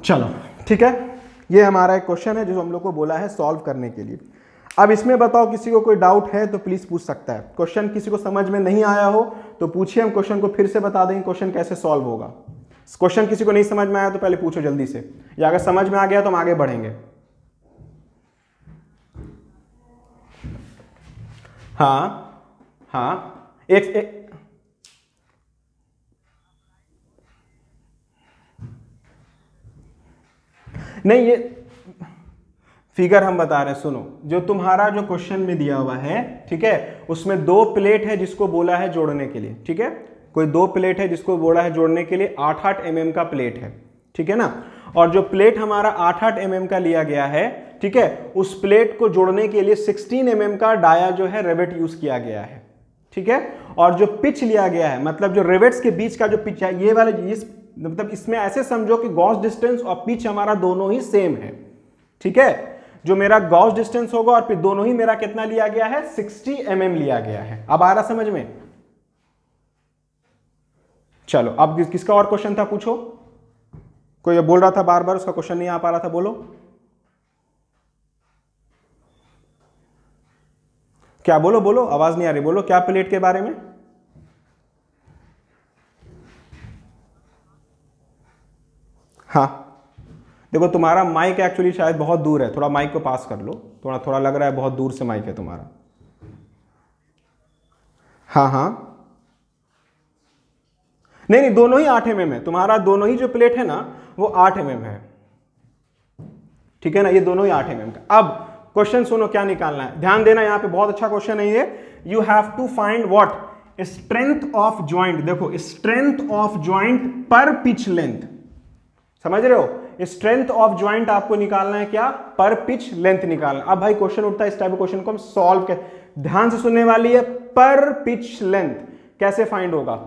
चलो ठीक है, ये हमारा एक क्वेश्चन है जो हम लोग को बोला है सॉल्व करने के लिए। अब इसमें बताओ किसी को कोई डाउट है तो प्लीज पूछ सकता है। क्वेश्चन किसी को समझ में नहीं आया हो तो पूछिए, हम क्वेश्चन को फिर से बता देंगे क्वेश्चन कैसे सॉल्व होगा। क्वेश्चन किसी को नहीं समझ में आया तो पहले पूछो जल्दी से, या अगर समझ में आ गया तो हम आगे बढ़ेंगे। हाँ हाँ, एक नहीं, ये फिगर हम बता रहे हैं, सुनो। जो तुम्हारा जो क्वेश्चन में दिया हुआ है, ठीक है, उसमें 2 प्लेट है जिसको बोला है जोड़ने के लिए, ठीक है, कोई 2 प्लेट है जिसको बोला है जोड़ने के लिए, 8-8 mm का प्लेट है, ठीक है ना। और जो प्लेट हमारा 8-8 mm का लिया गया है, ठीक है, उस प्लेट को जोड़ने के लिए 16 mm का डाया जो है रिवेट यूज किया गया है, ठीक है। और जो पिच लिया गया है, मतलब जो रिवेट्स के बीच का जो पिच है, ये वाले मतलब इसमें ऐसे समझो कि गॉस डिस्टेंस और पिच हमारा दोनों ही सेम है, ठीक है। जो मेरा गॉस डिस्टेंस होगा और फिर दोनों ही मेरा कितना लिया गया है 60 mm लिया गया है। अब आ रहा समझ में? चलो अब किसका और क्वेश्चन था पूछो। कोई बोल रहा था बार बार उसका क्वेश्चन नहीं आ पा रहा था, बोलो क्या, बोलो बोलो, आवाज नहीं आ रही, बोलो क्या प्लेट के बारे में। हाँ देखो, तुम्हारा माइक एक्चुअली शायद बहुत दूर है, थोड़ा माइक को पास कर लो, थोड़ा थोड़ा लग रहा है बहुत दूर से माइक है तुम्हारा। हाँ हाँ, नहीं नहीं, दोनों ही 8 mm है तुम्हारा, दोनों ही जो प्लेट है ना वो 8 mm है, ठीक है ना, ये दोनों ही 8 mm का। अब क्वेश्चन सुनो क्या निकालना है, ध्यान देना, यहां पे बहुत अच्छा क्वेश्चन है ये। You have to find what strength of joint. देखो स्ट्रेंथ ऑफ ज्वाइंट पर पिच लेंथ, समझ रहे हो, स्ट्रेंथ ऑफ ज्वाइंट आपको निकालना है क्या, पर पिच लेंथ निकालना। अब भाई क्वेश्चन उठता है, इस टाइप के क्वेश्चन को हम सॉल्व कर, ध्यान से सुनने वाली है। पर पिच लेंथ कैसे फाइंड होगा?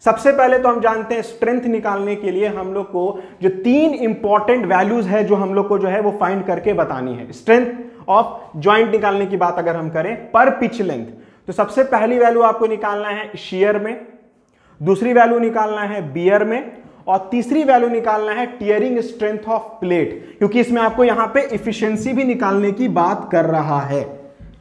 सबसे पहले तो हम जानते हैं स्ट्रेंथ निकालने के लिए हम लोग को जो 3 इंपॉर्टेंट वैल्यूज है जो हम लोग को जो है वो फाइंड करके बतानी है। स्ट्रेंथ ऑफ ज्वाइंट निकालने की बात अगर हम करें पर पिच लेंथ, तो सबसे पहली वैल्यू आपको निकालना है शियर में, दूसरी वैल्यू निकालना है बियर में, और तीसरी वैल्यू निकालना है टियरिंग स्ट्रेंथ ऑफ प्लेट, क्योंकि इसमें आपको यहां पे इफिशिएंसी भी निकालने की बात कर रहा है,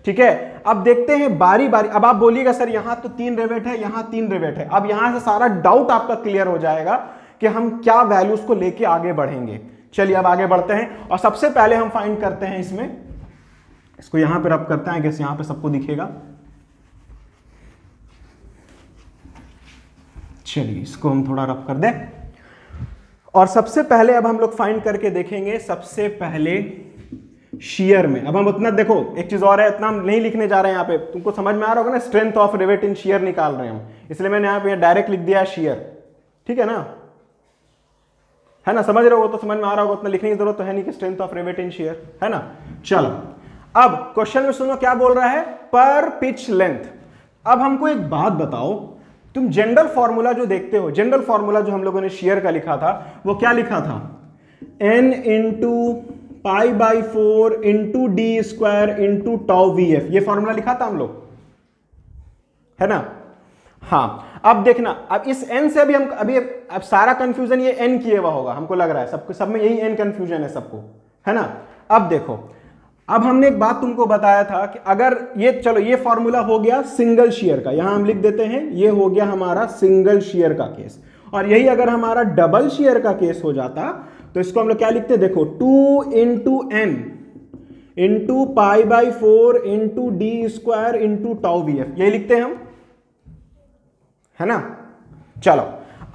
ठीक है। अब देखते हैं बारी बारी। अब आप बोलिएगा सर यहां तो 3 रिवेट है, यहां 3 रिवेट है। अब यहां से सारा डाउट आपका क्लियर हो जाएगा कि हम क्या वैल्यूज को लेके आगे बढ़ेंगे, चलिए अब आगे बढ़ते हैं और सबसे पहले हम फाइंड करते हैं इसमें, इसको यहां पर रब करते हैं, गेस यहां पे सबको दिखेगा। चलिए इसको हम थोड़ा रब कर दें और सबसे पहले अब हम लोग फाइंड करके देखेंगे सबसे पहले शेयर में। अब हम उतना देखो, एक चीज और है, इतना हम नहीं लिखने जा रहे हैं यहाँ पे, तुमको समझ में आ रहा होगा ना, strength of rivet in share निकाल रहे हैं हम, इसलिए मैंने यहाँ पे डायरेक्ट लिख दिया शेयर, ठीक है ना, है ना, समझ रहे हो, तो समझ में आ रहा होगा, उतना लिखने की जरूरत तो है नहीं कि strength of rivet in share, है ना। चलो अब क्वेश्चन में सुनो क्या बोल रहा है, पर पिच लेंथ। अब हमको एक बात बताओ, तुम जनरल फॉर्मूला जो देखते हो, जनरल फॉर्मूला जो हम लोगों ने शेयर का लिखा था, वो क्या लिखा था, n into pi by 4 into D square into tau we F, ये फॉर्मूला लिखा था हम लोग, है ना। हाँ अब देखना, अब इस n से अभी हम अब सारा कंफ्यूजन ये n किए हुआ होगा, हमको लग रहा है सबको, सब में यही n कंफ्यूजन है सबको, है ना। अब देखो, अब हमने एक बात तुमको बताया था कि अगर ये, चलो ये फॉर्मूला हो गया सिंगल शेयर का, यहां हम लिख देते हैं, ये हो गया हमारा सिंगल शेयर का केस, और यही अगर हमारा डबल शेयर का केस हो जाता तो इसको हम लोग क्या लिखते, देखो 2 into n into pi by 4 into D square into tau we f, यही लिखते हैं हम, है ना। चलो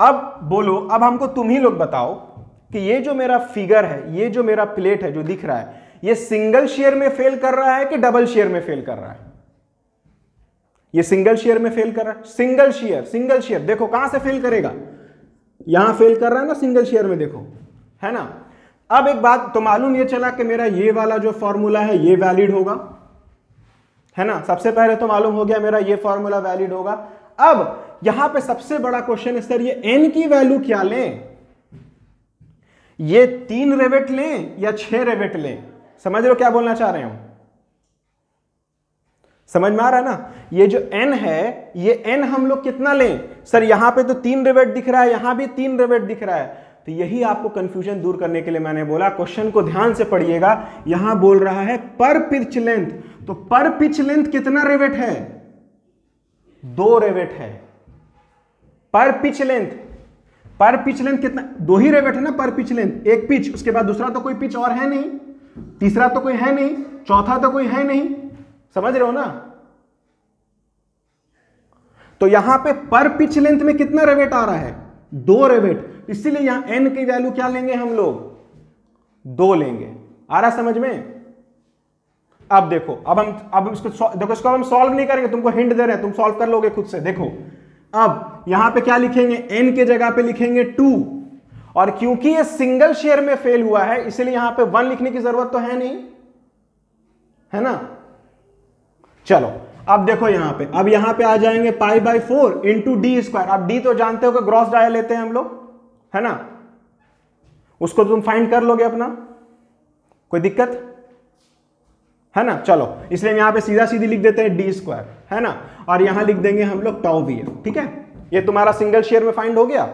अब बोलो, अब हमको तुम ही लोग बताओ कि ये जो मेरा फिगर है, ये जो मेरा प्लेट है जो दिख रहा है, ये सिंगल शेयर में फेल कर रहा है कि डबल शेयर में फेल कर रहा है, ये सिंगल शेयर में फेल कर रहा है, सिंगल शेयर, सिंगल शेयर, देखो कहां से फेल करेगा, यहां फेल कर रहा है ना सिंगल शेयर में, देखो, है ना। अब एक बात तो मालूम ये चला कि मेरा ये वाला जो फॉर्मूला है ये वैलिड होगा, है ना, सबसे पहले तो मालूम हो गया मेरा ये फॉर्मूला वैलिड होगा। अब यहां पे सबसे बड़ा क्वेश्चन है सर, ये n की वैल्यू क्या लें, ये 3 रेवेट लें या 6 रेवेट लें, समझ रहे हो क्या बोलना चाह रहे हो, समझ में आ रहा है ना। ये जो n है, ये n हम लोग कितना लें, सर यहां पे तो 3 रेवेट दिख रहा है, यहां भी 3 रेवेट दिख रहा है, तो यही आपको कंफ्यूजन दूर करने के लिए मैंने बोला, क्वेश्चन को ध्यान से पढ़िएगा, यहां बोल रहा है पर पिच लेंथ, तो पर पिच लेंथ कितना रेवेट है, 2 रेवेट है, पर पिच लेंथ, पर पिच लेंथ कितना, 2 ही रेवेट है ना पर पिच लेंथ, एक पिच, उसके बाद दूसरा तो कोई पिच और है नहीं, तीसरा तो कोई है नहीं, चौथा तो कोई है नहीं, समझ रहे हो ना। तो यहां पे पर पिच लेंथ में कितना रेवेट आ रहा है, 2 रेवेट, इसीलिए यहां n की वैल्यू क्या लेंगे हम लोग, 2 लेंगे, आ रहा समझ में। अब देखो, अब इसको देखो, इसको हम सॉल्व नहीं करेंगे, तुमको हिंट दे रहे हैं, तुम सॉल्व कर लोगे खुद से। देखो अब यहां पे क्या लिखेंगे, n के जगह पे लिखेंगे 2, और क्योंकि ये सिंगल शेयर में फेल हुआ है इसलिए यहां पे 1 लिखने की जरूरत तो है नहीं, है ना। चलो अब देखो यहां पे, अब यहां पे आ जाएंगे पाई बाई 4 इंटू डी स्क्वायर, अब डी तो जानते हो कि ग्रॉस डायल लेते हैं हम लोग, है ना, उसको तुम फाइंड कर लोगे अपना, कोई दिक्कत है ना। चलो इसलिए यहां पे सीधा सीधी लिख देते हैं डी स्क्वायर, है ना, और यहां लिख देंगे हम लोग टाउ वी एफ, ठीक है। ये तुम्हारा सिंगल शेयर में फाइंड हो गया,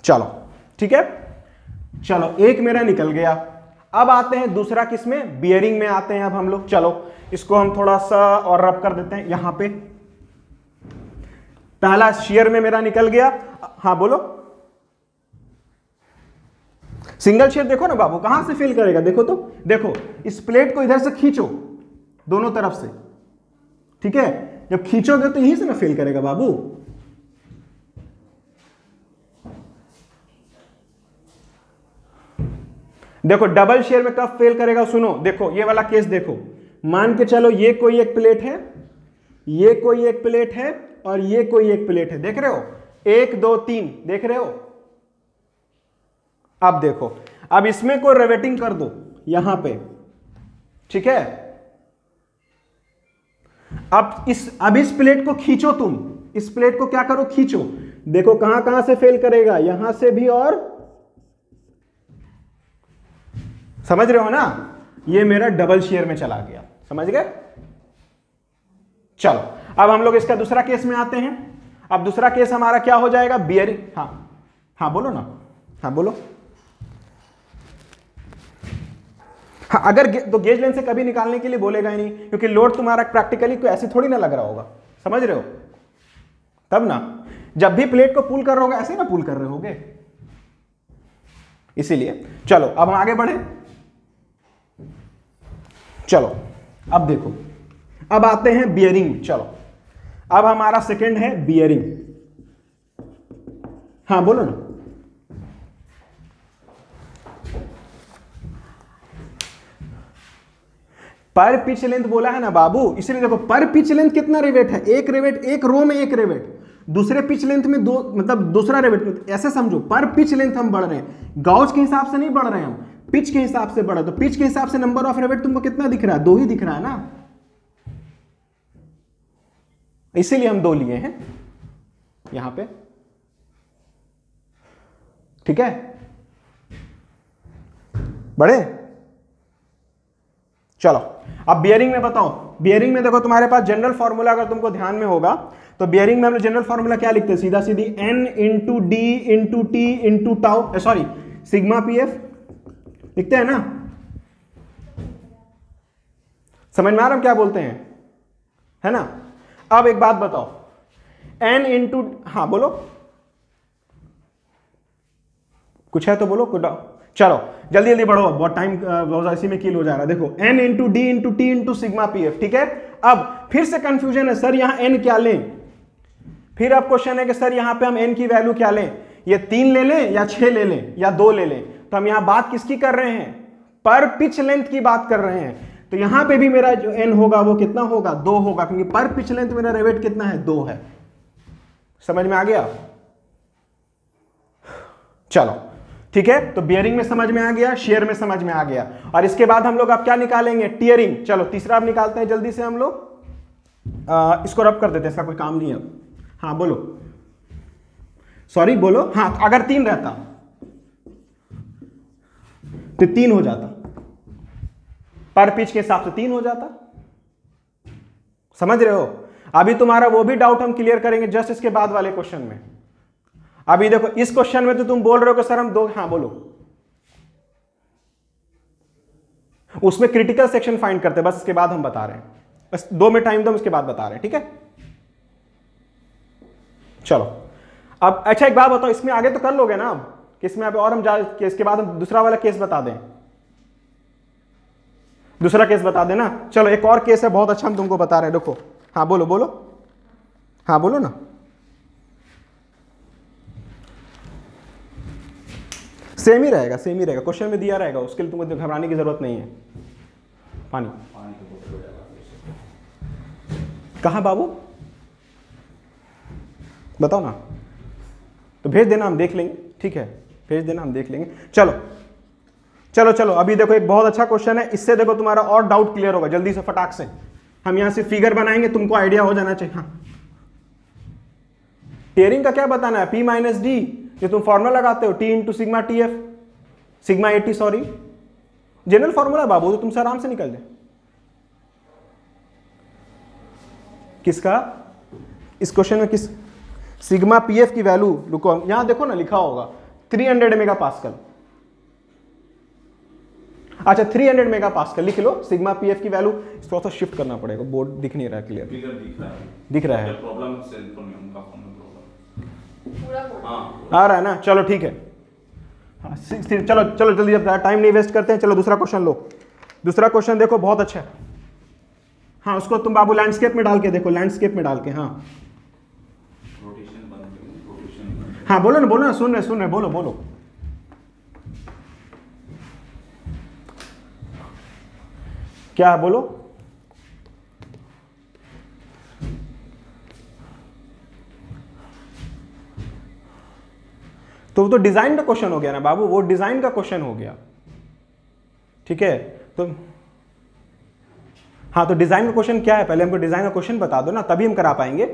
चलो ठीक है। चलो एक मेरा निकल गया, अब आते हैं दूसरा, किसमें, बियरिंग में आते हैं अब हम लोग। चलो इसको हम थोड़ा सा और रब कर देते हैं, यहां पे पहला शेयर में मेरा निकल गया, हाँ बोलो, सिंगल शेयर देखो ना बाबू कहां से फेल करेगा, देखो तो, देखो इस प्लेट को इधर से खींचो दोनों तरफ से, ठीक है, जब खींचोगे तो यहीं से ना फेल करेगा बाबू। देखो डबल शेयर में कब फेल करेगा, सुनो, देखो ये वाला केस देखो, मान के चलो ये कोई एक प्लेट है, ये कोई एक प्लेट है, और ये कोई एक प्लेट है, देख रहे हो, 1 2 3, देख रहे हो। अब देखो, अब इसमें कोई रिवेटिंग कर दो यहां पे, ठीक है। अब इस प्लेट को खींचो तुम, इस प्लेट को क्या करो, खींचो, देखो कहां कहां से फेल करेगा, यहां से भी, और समझ रहे हो ना, ये मेरा डबल शेयर में चला गया, समझ गए। चलो अब हम लोग इसका दूसरा केस में आते हैं। अब दूसरा केस हमारा क्या हो जाएगा, बियरिंग, हाँ बोलो ना, हाँ बोलो। हाँ अगर तो गेज लेंथ से कभी निकालने के लिए बोलेगा ही नहीं, क्योंकि लोड तुम्हारा प्रैक्टिकली कोई ऐसे थोड़ी ना लग रहा होगा, समझ रहे हो, तब ना जब भी प्लेट को पुल कर रहे होगे ऐसे ना पुल कर रहे होगे, इसीलिए चलो अब हम आगे बढ़े। चलो अब देखो, अब आते हैं बियरिंग। चलो अब हमारा सेकंड है बियरिंग। हाँ बोलो ना। पर पिच लेंथ बोला है ना बाबू, इसलिए देखो पर पिच लेंथ कितना रिवेट है, एक रिवेट, एक रो में एक रिवेट, दूसरे पिच लेंथ में दो, मतलब दूसरा रिवेट, ऐसे समझो पर पिच लेंथ हम बढ़ रहे हैं, गाउज के हिसाब से नहीं बढ़ रहे हैं हम, पिच के हिसाब से बढ़ रहे। तो पिच के हिसाब से नंबर ऑफ रिवेट तुमको कितना दिख रहा है, 2 ही दिख रहा है ना, इसीलिए हम 2 लिए हैं यहां पे, ठीक है। बढ़े, चलो अब बियरिंग में बताओ। बियरिंग में देखो तुम्हारे पास जनरल फॉर्मूला अगर तुमको ध्यान में होगा तो बियरिंग में हम जनरल फॉर्मूला क्या लिखते हैं, सीधा सीधी N into D into T into tau, sorry sigma P F लिखते हैं ना। समझ में आ रहा हम क्या बोलते हैं, है ना। अब एक बात बताओ, N इंटू, हाँ बोलो, कुछ है तो बोलो, चलो जल्दी जल्दी बढ़ो, बहुत टाइम बहुत इसी में किल हो जा रहा है। देखो N into D into T into sigma P F, ठीक है। अब फिर से कंफ्यूजन है, सर यहां N क्या लें, फिर अब क्वेश्चन है कि सर यहां पे हम N की वैल्यू क्या लें, ये 3 ले लें या 6 ले लें या 2 ले लें। तो हम यहां बात किसकी कर रहे हैं, पर पिच लेंथ की बात कर रहे हैं। तो यहां पे भी मेरा जो N होगा वो कितना होगा, 2 होगा, क्योंकि पर पिच लेंथ मेरा रिवेट कितना है, 2 है। समझ में आ गया, चलो ठीक है। तो बियरिंग में समझ में आ गया, शेयर में समझ में आ गया, और इसके बाद हम लोग अब क्या निकालेंगे, टियरिंग। चलो तीसरा अब निकालते हैं जल्दी से हम लोग, इसको रब कर देते हैं, इसका कोई काम नहीं है अब। हाँ बोलो, सॉरी बोलो, हाँ अगर 3 रहता तो 3 हो जाता, पर पिच के हिसाब से 3 हो जाता, समझ रहे हो। अभी तुम्हारा वो भी डाउट हम क्लियर करेंगे जस्ट इसके बाद वाले क्वेश्चन में। अभी देखो इस क्वेश्चन में तो तुम बोल रहे हो कि सर हम 2, हाँ बोलो, उसमें क्रिटिकल सेक्शन फाइंड करते हैं, बस इसके बाद हम बता रहे हैं, बस 2 में टाइम दो, उसके बाद बता रहे हैं, ठीक है। चलो अब अच्छा एक बात बताओ, इसमें आगे तो कर लोगे ना अब, कि इसमें अब और हम इसके बाद हम दूसरा वाला केस बता दें, दूसरा केस बता देना। चलो एक और केस है बहुत अच्छा, हम तुमको बता रहे हैं, देखो। हाँ बोलो बोलो, हाँ बोलो ना। सेम ही रहेगा, सेम ही रहेगा, क्वेश्चन में दिया रहेगा, उसके लिए तुमको घबराने की जरूरत नहीं है। पानी कहाँ बाबू, बताओ ना, तो भेज देना, हम देख लेंगे, ठीक है, भेज देना, हम देख लेंगे। चलो चलो चलो अभी देखो एक बहुत अच्छा क्वेश्चन है, इससे देखो तुम्हारा और डाउट क्लियर होगा जल्दी से, फटाक से। हम यहां से फिगर बनाएंगे, तुमको आइडिया हो जाना चाहिए। हाँ टियरिंग का क्या बताना है, P माइनस डी, जो तुम फॉर्मूला लगाते हो, T into sigma T F, sigma 80 sorry, general formula बाबू, तो तुमसे आराम से निकल जाए। किसका, इस क्वेश्चन में किस, सिग्मा पी एफ की वैल्यू, रुको यहां देखो ना लिखा होगा 300 मेगा पास्कल, अच्छा 300 मेगा पास्कल लिख लो, सिग्मा पी एफ की वैल्यू। इसको तो शिफ्ट करना पड़ेगा, बोर्ड दिख नहीं रहा है क्लियर, दिख रहा है, आ रहा है ना, चलो ठीक है। चलो चलो जल्दी, टाइम नहीं वेस्ट करते हैं, चलो दूसरा क्वेश्चन लो। दूसरा क्वेश्चन देखो बहुत अच्छा है, हाँ उसको तुम बाबू लैंडस्केप में डाल के देखो, लैंडस्केप में डाल के, हाँ हाँ बोलो ना, सुन रहे बोलो बोलो। क्या बोलो, तो वो तो डिजाइन का क्वेश्चन हो गया ना बाबू, वो डिजाइन का क्वेश्चन हो गया, ठीक है। तो हाँ तो डिजाइन का क्वेश्चन क्या है, पहले हमको डिजाइन का क्वेश्चन बता दो ना, तभी हम करा पाएंगे।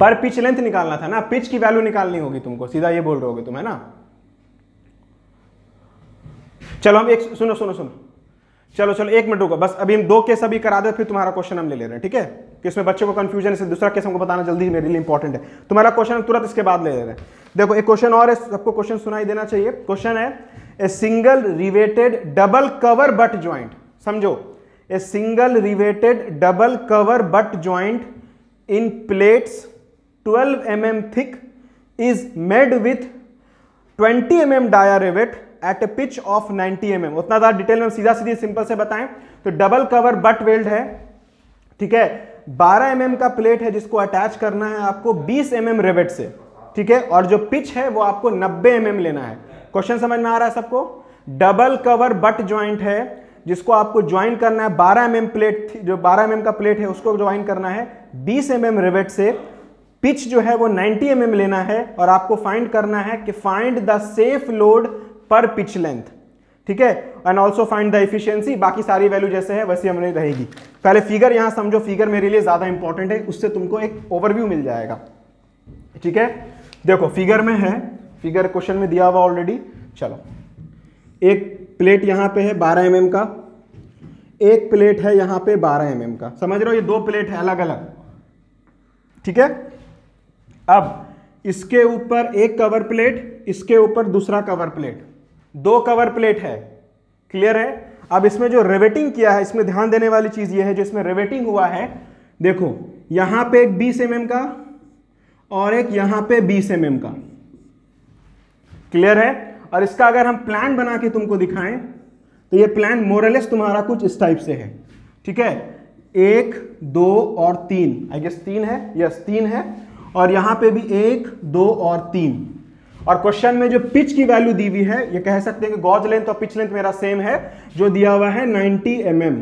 पर पिच लेंथ निकालना था ना, पिच की वैल्यू निकालनी होगी तुमको, सीधा ये बोल रहे होगे तुम, है ना। चलो हम एक सुनो, चलो 1 मिनट रुको बस, अभी हम 2 केस अभी करा दे, फिर तुम्हारा क्वेश्चन हम ले रहे हैं, ठीक है, कि इसमें बच्चे को कंफ्यूजन है। दूसरा केस हमको बताना जल्दी मेरे लिए इंपॉर्टेंट है, तुम्हारा क्वेश्चन तुरंत इसके बाद ले रहे हैं। देखो एक क्वेश्चन और है, सबको क्वेश्चन सुनाई देना चाहिए। क्वेश्चन है a single riveted double cover butt joint, समझो, a single riveted double cover butt joint in plates 12 mm thick is made with 20 mm dia rivet at a pitch of 90 mm। उतना ज़्यादा detail में सीधा सीधी simple से बताएं तो double cover butt weld है, ठीक है, 12 mm का प्लेट है जिसको अटैच करना है आपको 20 mm रिवेट से, ठीक है, और जो पिच है वो आपको 90 mm लेना है। क्वेश्चन समझ में आ रहा है सबको? डबल कवर बट ज्वाइंट है जिसको आपको ज्वाइन करना है 12 mm प्लेट, जो 12 mm का प्लेट है उसको ज्वाइन करना है 20 mm रिवेट से, पिच जो है वो 90 mm लेना है और आपको फाइंड करना है कि फाइंड द सेफ लोड पर पिच लेंथ, ठीक है, and also find the efficiency. बाकी सारी वैल्यू जैसे है वैसे हमें रहेगी। पहले फिगर यहां समझो, फिगर मेरे लिए ज्यादा इंपॉर्टेंट है, उससे तुमको एक ओवरव्यू मिल जाएगा, ठीक है। देखो फिगर में है, फिगर क्वेश्चन में दिया हुआ ऑलरेडी। चलो, एक प्लेट यहां पे है 12 mm का, एक प्लेट है यहां पे 12 mm का, समझ रहे हो? ये दो प्लेट है अलग अलग, ठीक है। अब इसके ऊपर एक कवर प्लेट, इसके ऊपर दूसरा कवर प्लेट, दो कवर प्लेट है, क्लियर है। अब इसमें जो रिवेटिंग किया है, इसमें ध्यान देने वाली चीज ये है, जो इसमें रिवेटिंग हुआ है, देखो यहां पे एक 20 mm का और एक यहां पे 20 mm का, क्लियर है। और इसका अगर हम प्लान बना के तुमको दिखाएं तो ये प्लान मोरलेस तुम्हारा कुछ इस टाइप से है, ठीक है। 1 2 और 3, आई गेस 3 है, यस 3 है, और यहां पे भी 1 2 और 3। और क्वेश्चन में जो पिच की वैल्यू दी हुई है, ये कह सकते हैं कि गॉज लेंथ और पिच लेंथ मेरा सेम है, जो दिया हुआ है 90 mm,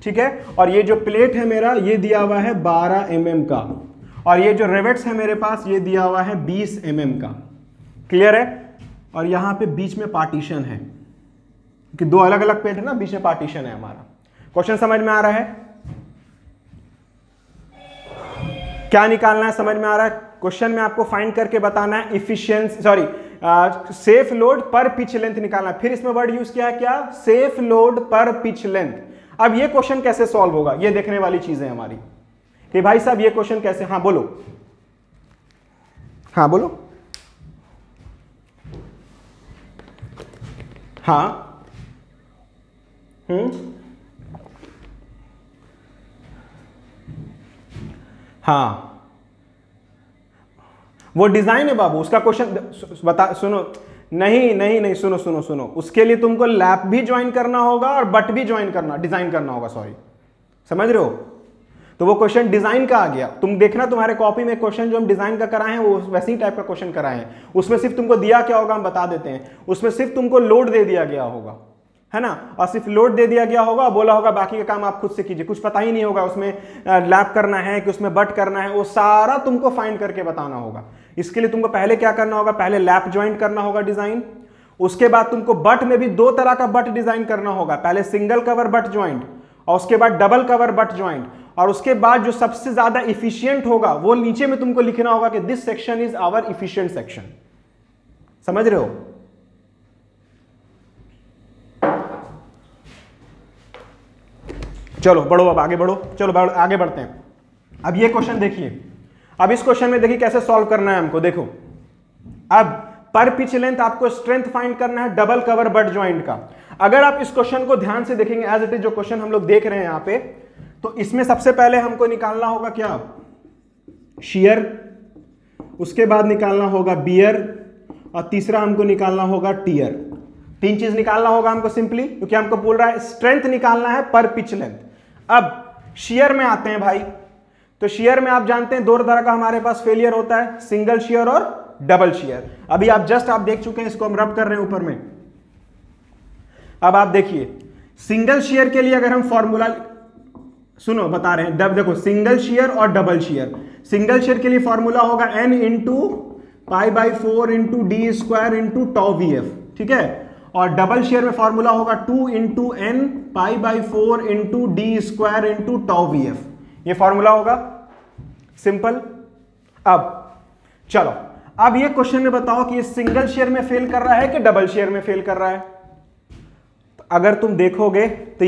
ठीक है। और ये जो प्लेट है मेरा, ये दिया हुआ है 12 mm का, और ये जो रिवेट्स है मेरे पास, ये दिया हुआ है 20 mm का, क्लियर है। और यहां पे बीच में पार्टीशन है कि दो अलग अलग प्लेट है ना, बीच में पार्टीशन है हमारा। क्वेश्चन समझ में आ रहा है? क्या निकालना है, समझ में आ रहा है? क्वेश्चन में आपको फाइंड करके बताना है इफिशिएंसी, सॉरी सेफ लोड पर पिच लेंथ निकालना है। फिर इसमें वर्ड यूज किया है क्या? सेफ लोड पर पिच लेंथ। अब ये क्वेश्चन कैसे सॉल्व होगा, ये देखने वाली चीज है हमारी कि भाई साहब ये क्वेश्चन कैसे, हाँ बोलो, हाँ बोलो, हाँ हाँ वो डिजाइन है बाबू, उसका क्वेश्चन बता, सुनो, नहीं नहीं नहीं, सुनो सुनो सुनो, उसके लिए तुमको लैप भी ज्वाइन करना होगा और बट भी ज्वाइन करना, डिजाइन करना होगा, सॉरी, समझ रहे हो? तो वो क्वेश्चन डिजाइन का आ गया। तुम देखना तुम्हारे कॉपी में क्वेश्चन जो हम डिजाइन का कराए हैं वो वैसे ही टाइप का क्वेश्चन कराए हैं। उसमें सिर्फ तुमको दिया क्या होगा हम बता देते हैं, उसमें सिर्फ तुमको लोड दे दिया गया होगा, है ना, और सिर्फ लोड दे दिया गया होगा, बोला होगा बाकी का काम आप खुद से कीजिए, कुछ पता ही नहीं होगा उसमें लैप करना है कि उसमें बट करना है, वो सारा तुमको फाइंड करके बताना होगा। इसके लिए तुमको पहले क्या करना होगा, पहले लैप ज्वाइंट करना होगा डिजाइन, उसके बाद तुमको बट में भी दो तरह का बट डिजाइन करना होगा, पहले सिंगल कवर बट ज्वाइंट और उसके बाद डबल कवर बट ज्वाइंट, और उसके बाद जो सबसे ज्यादा इफिशियंट होगा वो नीचे में तुमको लिखना होगा कि this section is our efficient section. समझ रहे हो? चलो बढ़ो, अब आगे बढ़ो, चलो आगे बढ़ते हैं। अब ये क्वेश्चन देखिए, अब इस क्वेश्चन में देखिए कैसे सॉल्व करना है हमको। देखो अब पर पिच लेंथ आपको स्ट्रेंथ फाइंड करना है डबल कवर बट ज्वाइंट का। अगर आप इस क्वेश्चन को ध्यान से देखेंगे एज इट इज, जो क्वेश्चन हम लोग देख रहे हैं यहां पे, तो इसमें सबसे पहले हमको निकालना होगा क्या, शियर, उसके बाद निकालना होगा बियर, और तीसरा हमको निकालना होगा टियर। 3 चीज निकालना होगा हमको सिंपली, क्योंकि हमको बोल रहा है स्ट्रेंथ निकालना है पर पिच लेंथ। अब शियर में आते हैं भाई, तो शियर में आप जानते हैं दो तरह का हमारे पास फेलियर होता है, सिंगल शियर और डबल शियर। अभी आप जस्ट आप देख चुके हैं, इसको हम रब कर रहे हैं ऊपर में। अब आप देखिए सिंगल शियर के लिए अगर हम फॉर्मूला, सुनो बता रहे हैं, देखो सिंगल शियर और डबल शियर। सिंगल शियर के लिए फॉर्मूला होगा n into π/4 into D square into tau we F, ठीक है। और डबल शेयर में फॉर्मूला होगा 2 into N π/4 into D square into tau we F, ये फॉर्मूला होगा, सिंपल। अब चलो, अब ये क्वेश्चन में बताओ कि ये सिंगल शेयर में फेल कर रहा है कि डबल शेयर में फेल कर रहा है। तो अगर तुम देखोगे तो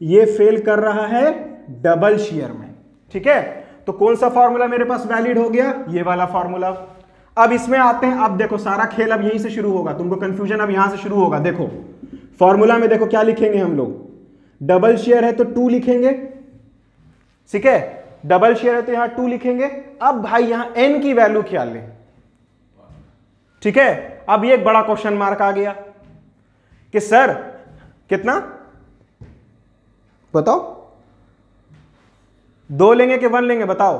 ये फेल कर रहा है डबल शेयर में, ठीक है। तो कौन सा फॉर्मूला मेरे पास वैलिड हो गया, ये वाला फॉर्मूला। अब इसमें आते हैं, अब देखो सारा खेल अब यहीं से शुरू होगा, तुमको कंफ्यूजन अब यहां से शुरू होगा। देखो फॉर्मूला में देखो क्या लिखेंगे हम लोग, डबल शेयर है तो 2 लिखेंगे, ठीक है, डबल शेयर है तो यहां 2 लिखेंगे। अब भाई यहां n की वैल्यू क्या लें, ठीक है। अब ये एक बड़ा क्वेश्चन मार्क आ गया कि सर कितना बताओ, 2 लेंगे कि 1 लेंगे बताओ?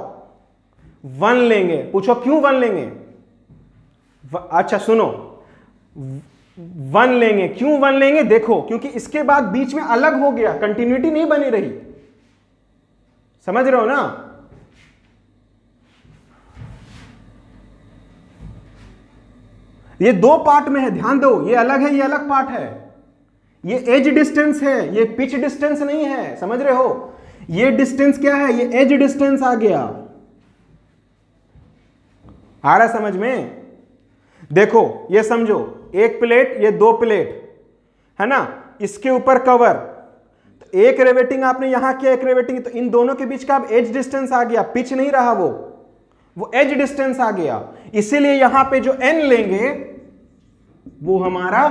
1 लेंगे। पूछो क्यों 1 लेंगे? अच्छा सुनो, 1 लेंगे। क्यों 1 लेंगे? देखो क्योंकि इसके बाद बीच में अलग हो गया, कंटिन्यूटी नहीं बनी रही, समझ रहे हो ना? ये 2 पार्ट में है, ध्यान दो, ये अलग है, ये अलग पार्ट है। ये एज डिस्टेंस है, ये पिच डिस्टेंस नहीं है, समझ रहे हो? ये डिस्टेंस क्या है? ये एज डिस्टेंस आ गया। आ रहा समझ में? देखो ये समझो, एक प्लेट, ये 2 प्लेट है ना, इसके ऊपर कवर, तो एक रिवेटिंग आपने यहां किया, एक रिवेटिंग, तो इन दोनों के बीच का अब एज डिस्टेंस आ गया, पिच नहीं रहा, वो एज डिस्टेंस आ गया। इसीलिए यहां पे जो n लेंगे वो हमारा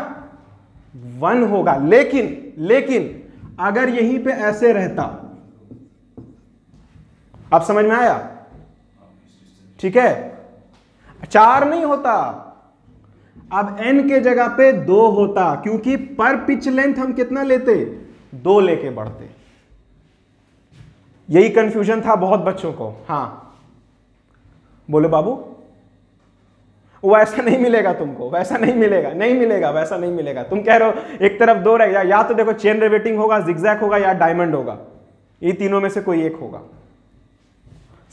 1 होगा। लेकिन अगर यहीं पे ऐसे रहता, अब समझ में आया? ठीक है, 4 नहीं होता, अब n के जगह पे 2 होता, क्योंकि पर पिच लेंथ हम कितना लेते? 2 लेके बढ़ते। यही कंफ्यूजन था बहुत बच्चों को। हाँ बोलो बाबू। वो ऐसा नहीं मिलेगा तुमको, वैसा नहीं मिलेगा, नहीं मिलेगा, वैसा नहीं मिलेगा। तुम कह रहे हो एक तरफ 2 रहेगा, या तो देखो चेन रिवेटिंग होगा, जिगजैग होगा, या डायमंड होगा, ये तीनों में से कोई एक होगा,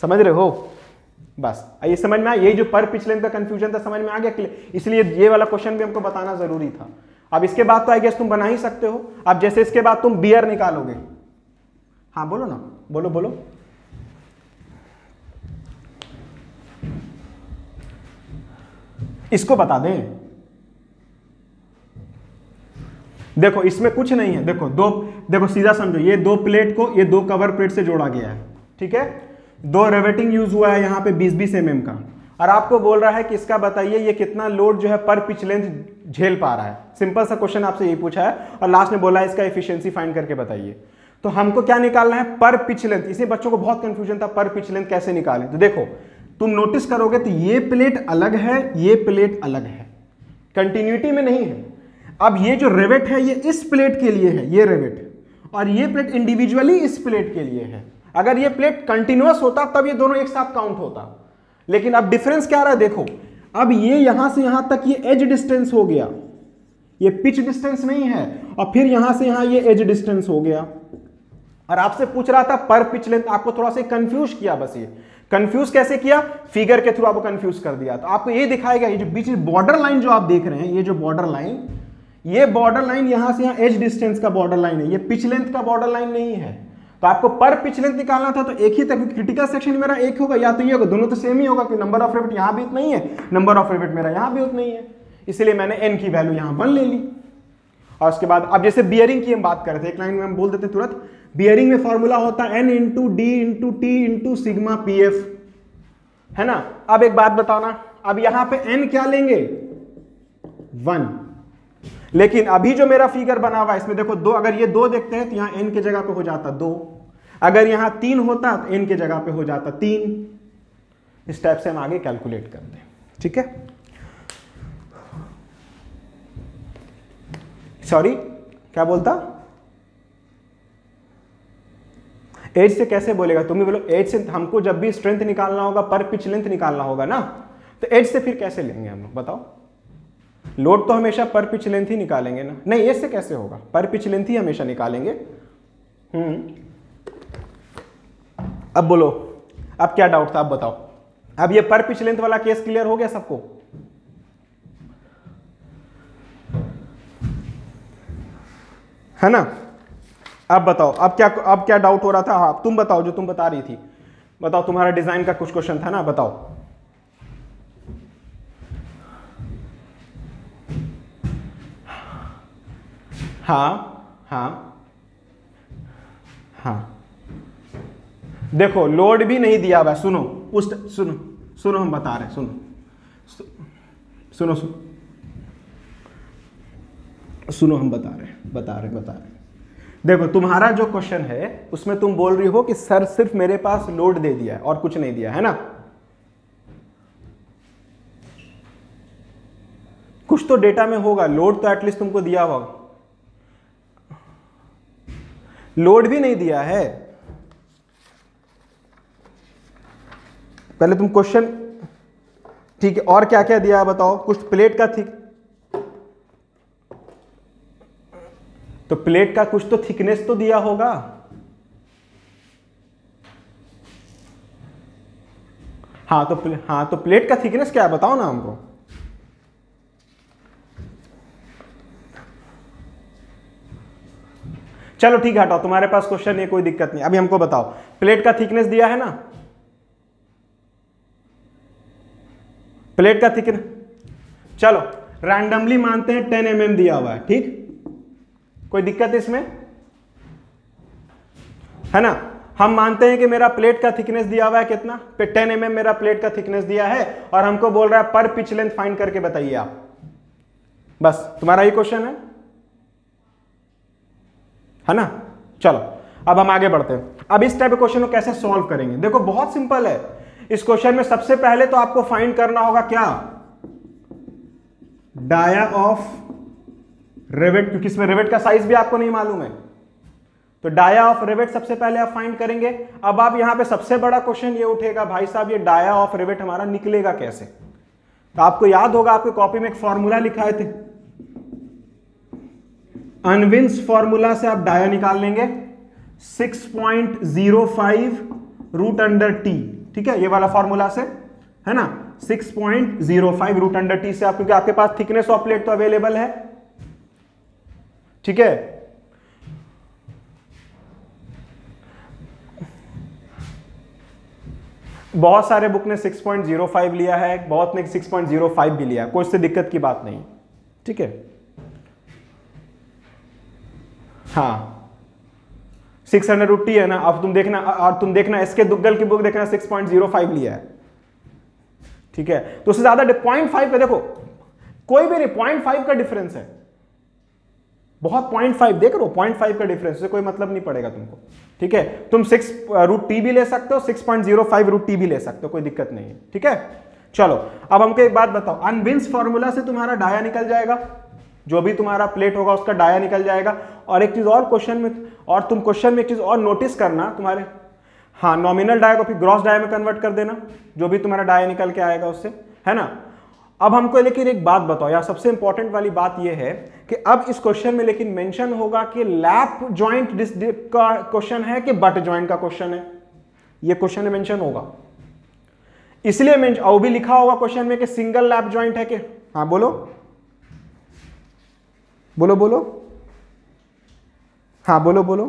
समझ रहे हो? बस ये समझ में आया? ये जो पर पिच लेंथ का कंफ्यूजन था समझ में आ गया? इसलिए ये वाला क्वेश्चन भी हमको बताना जरूरी था। अब इसके बाद तो आई गेस तुम बना ही सकते हो। अब जैसे इसके बाद तुम बियर निकालोगे। हाँ बोलो ना, बोलो बोलो। इसको बता दें। देखो इसमें कुछ नहीं है, देखो सीधा समझो, ये 2 प्लेट को ये 2 कवर प्लेट से जोड़ा गया है, ठीक है। 2 रिवेटिंग यूज हुआ है यहाँ पे 20-20 mm का, और आपको बोल रहा है कि इसका बताइए ये कितना लोड जो है पर पिच लेंथ झेल पा रहा है। सिंपल सा क्वेश्चन आपसे यही पूछा है, और लास्ट में बोला है इसका एफिशिएंसी फाइंड करके बताइए। तो हमको क्या निकालना है? पर पिच लेंथ। इसी बच्चों को बहुत कंफ्यूजन था, पर पिच लेंथ कैसे निकालें। तो देखो तुम नोटिस करोगे तो ये प्लेट अलग है, ये प्लेट अलग है, कंटिन्यूटी में नहीं है। अब ये जो रिवेट है ये इस प्लेट के लिए है, ये रिवेट, और ये प्लेट इंडिविजुअली इस प्लेट के लिए है। अगर ये प्लेट कंटिन्यूअस होता तब ये दोनों एक साथ काउंट होता, लेकिन अब डिफरेंस क्या रहा है? देखो अब ये यहां से यहां तक ये एज डिस्टेंस हो गया, ये पिच डिस्टेंस नहीं है, और फिर यहां से यहां ये एज डिस्टेंस हो गया। और आपसे पूछ रहा था पर पिच लेंथ, आपको थोड़ा सा कंफ्यूज किया। बस ये कंफ्यूज कैसे किया? फिगर के थ्रू आपको कंफ्यूज कर दिया। तो आपको ये दिखाएगा, ये जो बीच बॉर्डर लाइन जो आप देख रहे हैं, ये जो बॉर्डर लाइन, ये बॉर्डर लाइन यहां से यहां एज डिस्टेंस का बॉर्डर लाइन है, ये पिच लेंथ का बॉर्डर लाइन नहीं है। तो आपको पर पिच लेंथ निकालना था तो एक ही तक, क्रिटिकल सेक्शन मेरा एक होगा या तो ये होगा, दोनों तो सेम ही होगा, कि नंबर ऑफ रिवेट यहां भी उतना ही है, नंबर ऑफ रिवेट मेरा यहां भी उतना ही है, इसलिए मैंने n की वैल्यू यहां 1 ले ली। और उसके बाद अब जैसे बियरिंग की हम बात कर रहे थे, एक लाइन में हम बोल देते तुरंत, बियरिंग में फॉर्मूला होता है n into D into T into sigma P F, है ना। अब एक बात बताओ ना, अब यहां पे n क्या लेंगे? 1। लेकिन अभी जो मेरा फिगर बना हुआ है इसमें देखो 2, अगर ये 2 देखते हैं तो यहां n के जगह पे हो जाता 2, अगर यहां 3 होता तो n के जगह पे हो जाता 3। इस टाइप से हम आगे कैलकुलेट करते हैं, ठीक है। सॉरी क्या बोलता? एज से कैसे बोलेगा? तुम ही बोलो। एज से हमको जब भी स्ट्रेंथ निकालना होगा, पर पिच लेंथ निकालना होगा ना, तो एज से फिर कैसे लेंगे हम लोग बताओ? लोड तो हमेशा पर पिच लेंथ ही निकालेंगे ना। नहीं, एज से कैसे होगा? पर पिच लेंथ ही हमेशा निकालेंगे। अब बोलो, अब क्या डाउट था? अब बताओ। अब ये पर पिच लेंथ वाला केस क्लियर हो गया सबको? है ना। अब बताओ, अब क्या डाउट हो रहा था? हाँ तुम बताओ, जो तुम बता रही थी बताओ, तुम्हारा डिजाइन का कुछ क्वेश्चन था ना, बताओ। हाँ हाँ हाँ, देखो लोड भी नहीं दिया हुआ है। सुनो हम बता रहे हैं, सुनो हम बता रहे हैं। देखो तुम्हारा जो क्वेश्चन है उसमें तुम बोल रही हो कि सर सिर्फ मेरे पास लोड दे दिया है और कुछ नहीं दिया है ना, कुछ तो डेटा में होगा, लोड तो एटलीस्ट तुमको दिया होगा, लोड भी नहीं दिया है। पहले तुम क्वेश्चन, ठीक है, और क्या क्या दिया है बताओ। कुछ प्लेट का थिक, तो प्लेट का कुछ तो थिकनेस तो दिया होगा। हाँ तो प्लेट का थिकनेस क्या है बताओ ना हमको। चलो ठीक है हटाओ, तुम्हारे पास क्वेश्चन नहीं, कोई दिक्कत नहीं। अभी हमको बताओ प्लेट का थिकनेस दिया है ना, प्लेट का थिकनेस, चलो रैंडमली मानते हैं 10 mm दिया हुआ है, ठीक, कोई दिक्कत इसमें है ना। हम मानते हैं कि मेरा प्लेट का थिकनेस दिया हुआ है कितना, 10 mm मेरा प्लेट का थिकनेस दिया है और हमको बोल रहा है पर पिच लेंथ फाइंड करके बताइए आप। बस तुम्हारा ये क्वेश्चन है ना। चलो अब हम आगे बढ़ते हैं। अब इस टाइप के क्वेश्चन को कैसे सॉल्व करेंगे, देखो बहुत सिंपल है। इस क्वेश्चन में सबसे पहले तो आपको फाइंड करना होगा क्या, डाया ऑफ रिवेट, क्योंकि इसमें रिवेट का साइज भी आपको नहीं मालूम है, तो डाया ऑफ रिवेट सबसे पहले आप फाइंड करेंगे। अब आप यहां पे सबसे बड़ा क्वेश्चन ये उठेगा, भाई साहब ये डाया ऑफ रिवेट हमारा निकलेगा कैसे। तो आपको याद होगा आपके कॉपी में एक फॉर्मूला लिखाए थे, अनविन्स फॉर्मूला से आप डाया निकाल लेंगे 6.05 रूट अंडर टी, ठीक है, ये वाला फॉर्मूला से है ना, 6.05 रूट अंडर टी से आप, क्योंकि आपके पास थिकनेस ऑफ प्लेट तो अवेलेबल है, ठीक है। बहुत सारे बुक ने 6.05 लिया है, बहुत ने 6.05 भी लिया, कोई इससे दिक्कत की बात नहीं, ठीक है। हाँ 600 रूट टी है ना। अब तुम देखना, और तुम देखना इसके दुग्गल की बुक देखना 6.05 लिया है, ठीक है। तो उससे ज्यादा 0.5 का, देखो कोई भी नहीं, 0.5 का डिफरेंस है, बहुत 0.5 देख रहे हो, 0.5 का डिफरेंस से कोई मतलब नहीं पड़ेगा तुमको, ठीक है। तुम 6 रूट टी भी ले सकते हो, 6.05 रूट टी भी ले सकते हो, कोई दिक्कत नहीं है, ठीक है। चलो अब हमको एक बात बताओ, अनविन्स फॉर्मूला से तुम्हारा डाया निकल जाएगा, जो भी तुम्हारा प्लेट होगा उसका डाया निकल जाएगा। और एक चीज और क्वेश्चन में, और तुम क्वेश्चन में एक चीज और नोटिस करना तुम्हारे, हाँ नॉमिनल डाया को फिर ग्रॉस डाया में कन्वर्ट कर देना, जो भी तुम्हारा डाया निकल के आएगा उससे, है ना। अब हमको लेकिन एक बात बताओ यार, सबसे इंपॉर्टेंट वाली बात यह है कि अब इस क्वेश्चन में लेकिन मेंशन होगा कि लैप जॉइंट का क्वेश्चन है कि बट जॉइंट का क्वेश्चन है, ये क्वेश्चन में मेंशन होगा, इसलिए और भी लिखा होगा क्वेश्चन में कि सिंगल लैप जॉइंट है कि, हाँ बोलो बोलो बोलो, हाँ बोलो बोलो।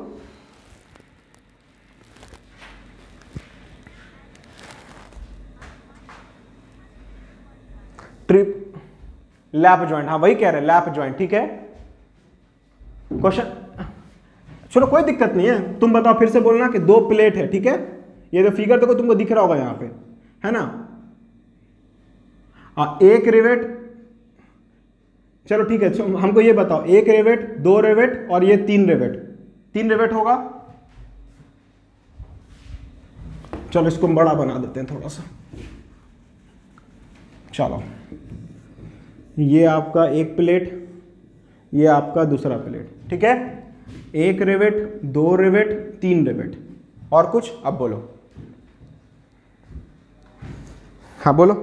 ट्रिप लैप जॉइंट, हाँ वही कह रहे हैं लैप जॉइंट, ठीक है। क्वेश्चन, चलो कोई दिक्कत नहीं है, तुम बताओ फिर से बोलना कि दो प्लेट है, ठीक है। ये जो फिगर देखो तुमको दिख रहा होगा यहां पे, है ना, एक रिवेट, चलो ठीक है, हमको ये बताओ, एक रिवेट, दो रिवेट और ये तीन रिवेट होगा। चलो इसको बड़ा बना देते हैं थोड़ा सा, चलो ये आपका एक प्लेट, ये आपका दूसरा प्लेट, ठीक है। एक रिवेट, दो रिवेट, तीन रिवेट, और कुछ अब बोलो, हाँ बोलो,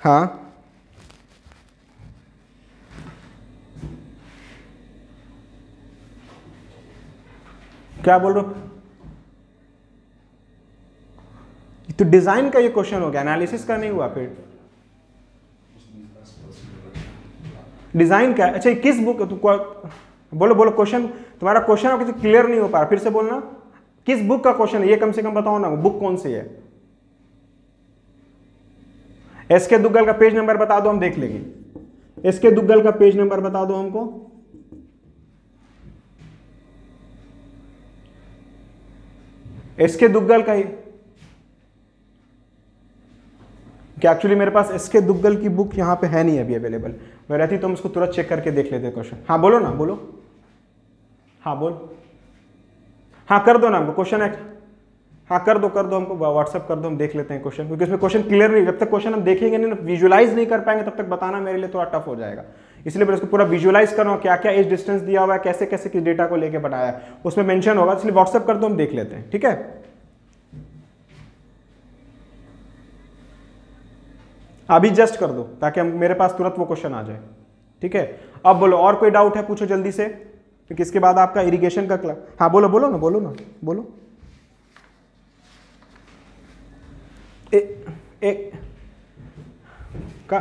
हाँ क्या बोल रहे हो। तो डिजाइन का ये क्वेश्चन हो गया, एनालिसिस का नहीं हुआ। फिर डिजाइन क्या है, अच्छा किस बुक, बोलो बोलो क्वेश्चन, तुम्हारा क्वेश्चन आपको क्लियर नहीं हो पा रहा, फिर से बोलना किस बुक का क्वेश्चन है ये, कम से कम बताओ ना, बुक कौन सी है। एसके दुग्गल का पेज नंबर बता दो, हम देख लेंगे। एसके दुग्गल का पेज नंबर बता दो हमको। एसके दुग्गल का ही, क्या एक्चुअली मेरे पास एसके दुग्गल की बुक यहां पे है नहीं अभी अवेलेबल, मैं रहती तो हम उसको तुरंत चेक करके देख लेते क्वेश्चन। हाँ बोलो ना बोलो, हाँ बोल, हाँ कर दो ना हमको क्वेश्चन है, हाँ कर दो हमको व्हाट्सअप कर दो, हम देख लेते हैं क्वेश्चन, क्योंकि इसमें क्वेश्चन क्लियर नहीं, जब तक क्वेश्चन हम देखेंगे नहीं, विजुअलाइज नहीं कर पाएंगे तब तक बताना मेरे लिए थोड़ा टफ हो जाएगा। इसलिए मैं इसको पूरा विजुअलाइज कर रहा हूँ, क्या क्या एज डिस्टेंस दिया हुआ है, कैसे कैसे किस डेटा को लेके बनाया है, उसमें मेंशन होगा, इसलिए व्हाट्सएप कर दो, हम देख लेते हैं, ठीक है। अभी जस्ट कर दो ताकि हम मेरे पास तुरंत वो क्वेश्चन आ जाए, ठीक है। अब बोलो और कोई डाउट है पूछो जल्दी से, क्योंकि इसके बाद आपका इरिगेशन का क्लास। हाँ बोलो बोलो ना, बोलो ना, बोलो। एक का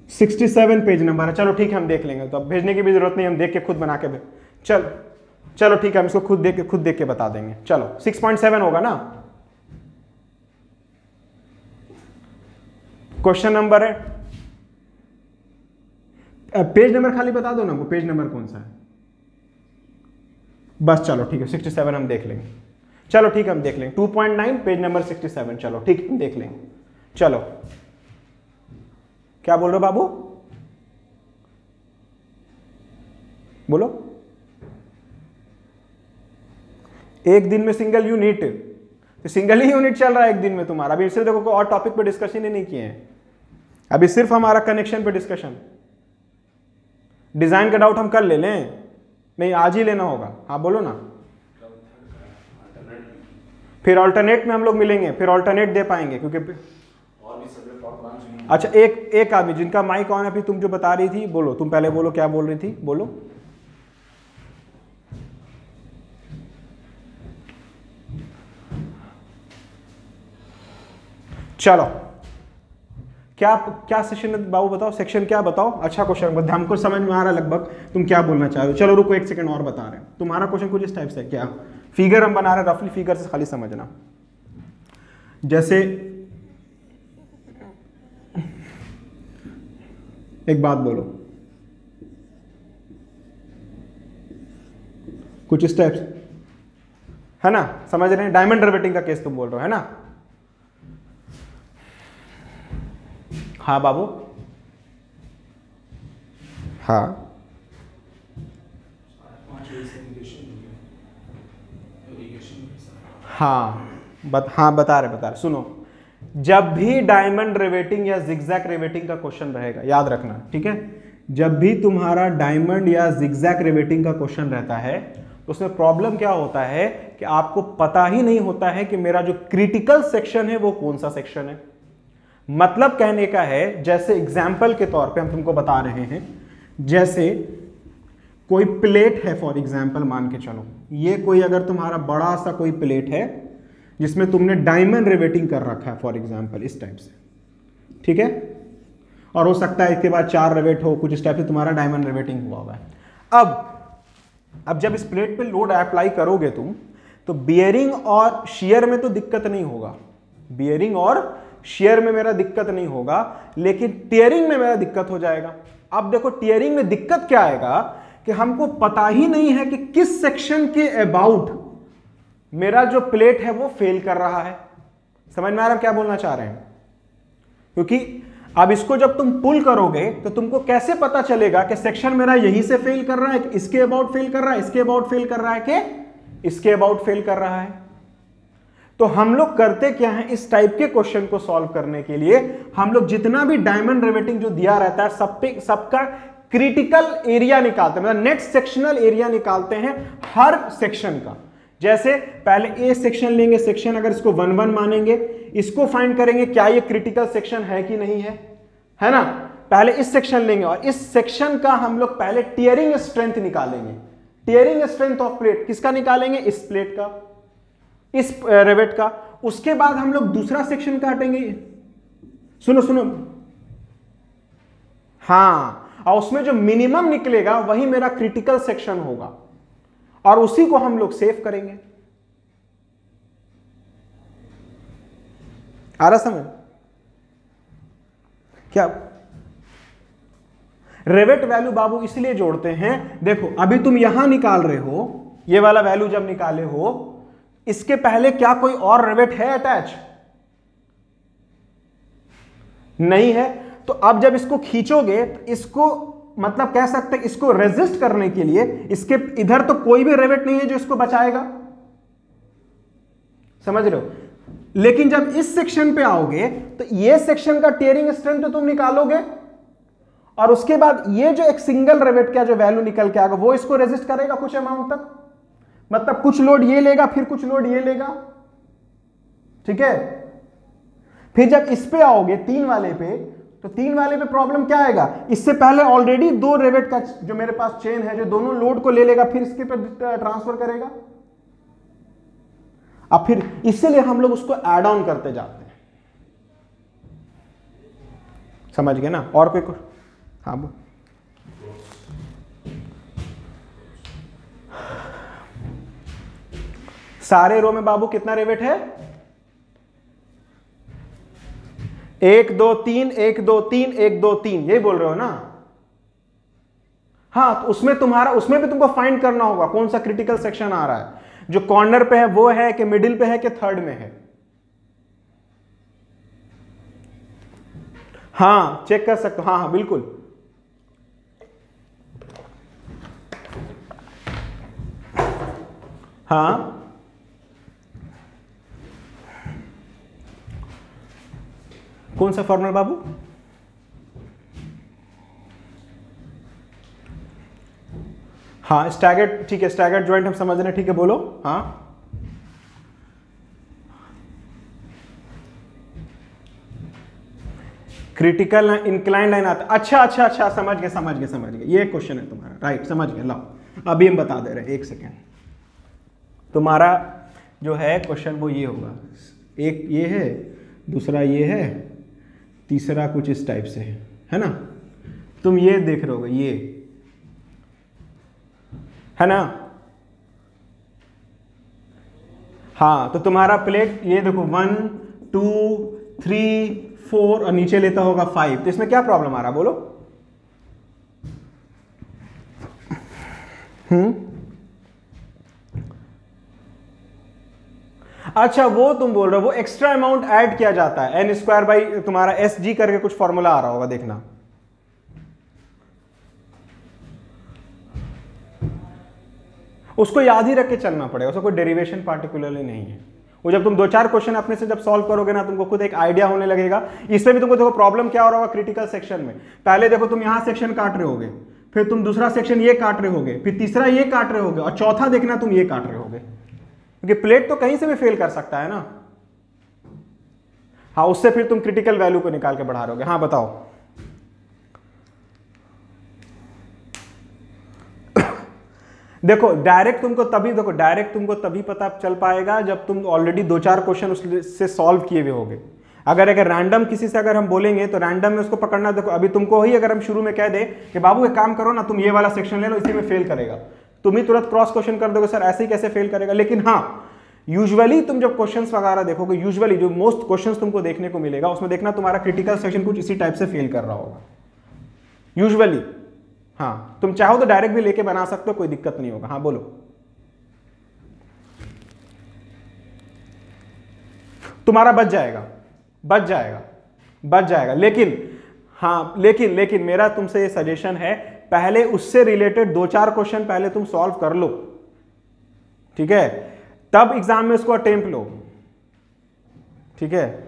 67 पेज नंबर है, चलो ठीक है हम देख लेंगे, तो अब भेजने की भी जरूरत नहीं, हम देख के खुद बना के चलो ठीक है, हम इसको खुद देख के बता देंगे। चलो 6.7 होगा ना, क्वेश्चन नंबर है, पेज नंबर खाली बता दो ना हमको, पेज नंबर कौन सा है बस। चलो ठीक है 67 हम देख लेंगे, चलो ठीक है हम देख लेंगे, 2.9 पेज नंबर 67, चलो ठीक है हम देख लेंगे। चलो क्या बोल रहे हो बाबू, बोलो। एक दिन में सिंगल यूनिट, तो सिंगल ही यूनिट चल रहा है एक दिन में तुम्हारा, अभी सिर्फ देखो और टॉपिक पे डिस्कशन ही नहीं किए हैं, अभी सिर्फ हमारा कनेक्शन पे डिस्कशन। डिजाइन का डाउट हम कल ले लें, नहीं आज ही लेना होगा, हाँ बोलो ना। फिर ऑल्टरनेट में हम लोग मिलेंगे, फिर ऑल्टरनेट दे पाएंगे, क्योंकि और भी सब्जेक्ट और। अच्छा एक आदमी जिनका माइक ऑन है, अभी तुम जो बता रही थी बोलो, तुम पहले बोलो क्या बोल रही थी, बोलो। चलो क्या सेक्शन है बाबू बताओ, सेक्शन क्या बताओ। अच्छा क्वेश्चन हमको समझ में आ रहा है लगभग तुम क्या बोलना चाह रहे हो। चलो रुको एक सेकंड और बता रहे हैं, तुम्हारा क्वेश्चन कुछ इस टाइप से क्या, फिगर हम बना रहे हैं रफली, फिगर से खाली समझना। जैसे एक बात बोलो, कुछ इस टाइप है ना, समझ रहे हैं, डायमंड रिवेटिंग का केस तुम बोल रहे हो है ना। हाँ बाबू, हाँ हाँ बता रहे सुनो, जब भी डायमंड रिवेटिंग या जिगजैग रिवेटिंग का क्वेश्चन रहेगा, याद रखना ठीक है, जब भी तुम्हारा डायमंड या जिगजैग रिवेटिंग का क्वेश्चन रहता है तो उसमें प्रॉब्लम क्या होता है कि आपको पता ही नहीं होता है कि मेरा जो क्रिटिकल सेक्शन है वो कौन सा सेक्शन है। मतलब कहने का है, जैसे एग्जाम्पल के तौर पे हम तुमको बता रहे हैं, जैसे कोई प्लेट है फॉर एग्जाम्पल, मान के चलो ये कोई अगर तुम्हारा बड़ा सा कोई प्लेट है जिसमें तुमने डायमंड रिवेटिंग कर रखा है फॉर एग्जाम्पल इस टाइप से, ठीक है, और हो सकता है इसके बाद 4 रिवेट हो, कुछ इस टाइप से तुम्हारा डायमंड रिवेटिंग हुआ है। अब जब इस प्लेट पे लोड अप्लाई करोगे तुम, तो बियरिंग और शियर में तो दिक्कत नहीं होगा, बियरिंग और शियर में मेरा दिक्कत नहीं होगा, लेकिन टियरिंग में मेरा दिक्कत हो जाएगा। अब देखो टियरिंग में दिक्कत क्या आएगा कि हमको पता ही नहीं है कि किस सेक्शन के अबाउट मेरा जो प्लेट है वो फेल कर रहा है। समझ में आ रहा क्या बोलना चाह रहे हैं, क्योंकि अब इसको जब तुम पुल करोगे तो तुमको कैसे पता चलेगा कि सेक्शन मेरा यहीं से फेल कर रहा है, इसके अबाउट फेल कर रहा है, इसके अबाउट फेल कर रहा है, कि इसके अबाउट फेल कर रहा है। तो हम लोग करते क्या है, इस टाइप के क्वेश्चन को सॉल्व करने के लिए हम लोग जितना भी डायमंड रिवेटिंग जो दिया रहता है सबका क्रिटिकल एरिया निकालते हैं, मतलब नेट सेक्शनल एरिया निकालते हैं हर सेक्शन का। जैसे पहले ए सेक्शन लेंगे, सेक्शन अगर इसको 1-1 मानेंगे, इसको फाइंड करेंगे क्या ये क्रिटिकल सेक्शन है कि नहीं है ना। पहले इस सेक्शन लेंगे और इस सेक्शन का हम लोग पहले टियरिंग स्ट्रेंथ निकालेंगे। टियरिंग स्ट्रेंथ ऑफ प्लेट किसका निकालेंगे, इस प्लेट का, इस रिवेट का। उसके बाद हम लोग दूसरा सेक्शन काटेंगे, सुनो हाँ, और उसमें जो मिनिमम निकलेगा वही मेरा क्रिटिकल सेक्शन होगा और उसी को हम लोग सेव करेंगे। आ रहा समझ क्या। रिवेट वैल्यू बाबू इसलिए जोड़ते हैं, देखो अभी तुम यहां निकाल रहे हो, ये वाला वैल्यू जब निकाले हो, इसके पहले क्या कोई और रिवेट है अटैच, नहीं है। तो अब जब इसको खींचोगे तो इसको मतलब कह सकते हैं इसको रेजिस्ट करने के लिए इसके इधर तो कोई भी रेवेट नहीं है जो इसको बचाएगा, समझ रहे हो। लेकिन जब इस सेक्शन पे आओगे तो ये सेक्शन का टीयरिंग स्ट्रेंथ तो तुम निकालोगे और उसके बाद ये जो एक सिंगल रेवेट का जो वैल्यू निकल के आएगा वो इसको रेजिस्ट करेगा कुछ अमाउंट तक, मतलब कुछ लोड ये लेगा फिर कुछ लोड ये लेगा, ठीक है। फिर जब इस पे आओगे 3 वाले पे, तो 3 वाले पे प्रॉब्लम क्या आएगा, इससे पहले ऑलरेडी 2 रेवेट का जो मेरे पास चेन है जो दोनों लोड को ले लेगा फिर इसके पे ट्रांसफर करेगा। अब फिर इसीलिए हम लोग उसको ऐड ऑन करते जाते हैं, समझ गए ना। और कोई हाँ वो सारे रो में बाबू कितना रेवेट है, 1 2 3 1 2 3 1 2 3, यही बोल रहे हो ना। हाँ तो उसमें भी तुमको फाइंड करना होगा कौन सा क्रिटिकल सेक्शन आ रहा है, जो कॉर्नर पे है वो है कि मिडिल पे है कि थर्ड में है। हाँ चेक कर सकते हो, हाँ हाँ बिल्कुल। हाँ कौन सा फॉर्मूला बाबू, हाँ स्टैगर्ड, ठीक है स्टैगर्ड ज्वाइंट हम समझ रहे हैं, ठीक है बोलो। हाँ क्रिटिकल इंक्लाइन लाइन आता, अच्छा अच्छा अच्छा समझ गए, ये क्वेश्चन है तुम्हारा, राइट समझ गए। लाओ अभी हम बता दे रहे हैं, 1 सेकेंड। तुम्हारा जो है क्वेश्चन वो ये होगा, एक ये है, दूसरा ये है, तीसरा कुछ इस टाइप से है ना। तुम ये देख रहे होगे, ये है ना। हाँ तो तुम्हारा प्लेट ये देखो 1 2 3 4 और नीचे लेता होगा 5, तो इसमें क्या प्रॉब्लम आ रहा बोलो। अच्छा वो तुम बोल रहे हो वो एक्स्ट्रा अमाउंट ऐड किया जाता है, n² बाई तुम्हारा SG करके कुछ फॉर्मूला आ रहा होगा, देखना। उसको याद ही रख के चलना पड़ेगा, उसका कोई डेरिवेशन पार्टिकुलरली नहीं है। वो जब तुम 2-4 क्वेश्चन अपने से जब सॉल्व करोगे ना, तुमको खुद एक आइडिया होने लगेगा। इसमें भी तुमको देखो प्रॉब्लम क्या हो रहा होगा क्रिटिकल सेक्शन में, पहले देखो तुम यहां सेक्शन काट रहे होगे, फिर तुम दूसरा सेक्शन ये काट रहे होगे, फिर तीसरा ये काट रहे होगे, और चौथा देखना तुम ये काट रहे होगे, क्योंकि प्लेट तो कहीं से भी फेल कर सकता है ना। हाँ उससे फिर तुम क्रिटिकल वैल्यू को निकाल के बढ़ा रहे होगे। हाँ बताओ। देखो डायरेक्ट तुमको तभी पता चल पाएगा जब तुम ऑलरेडी 2-4 क्वेश्चन उससे सॉल्व किए हुए होगे। अगर रैंडम किसी से अगर हम बोलेंगे तो रैंडम में उसको पकड़ना। देखो अभी तुमको ही अगर हम शुरू में कह दे कि बाबू एक काम करो ना, तुम ये वाला सेक्शन ले लो, इसी में फेल करेगा, तुम ही तुरंत क्रॉस क्वेश्चन कर दोगे, सर ऐसे ही कैसे फेल करेगा। लेकिन हाँ यूजुअली तुम जब क्वेश्चंस वगैरह देखोगे, यूजुअली जो मोस्ट क्वेश्चंस तुमको देखने को मिलेगा उसमें देखना तुम्हारा क्रिटिकल सेक्शन कुछ इसी टाइप से फेल कर रहा होगा यूजुअली। हाँ तुम चाहो तो डायरेक्ट भी लेके बना सकते हो, कोई दिक्कत नहीं होगा। हाँ बोलो। तुम्हारा बच जाएगा। लेकिन हाँ लेकिन मेरा तुमसे ये सजेशन है, पहले उससे रिलेटेड 2-4 क्वेश्चन पहले तुम सॉल्व कर लो, ठीक है, तब एग्जाम में उसको अटेम्प्ट लो, ठीक है।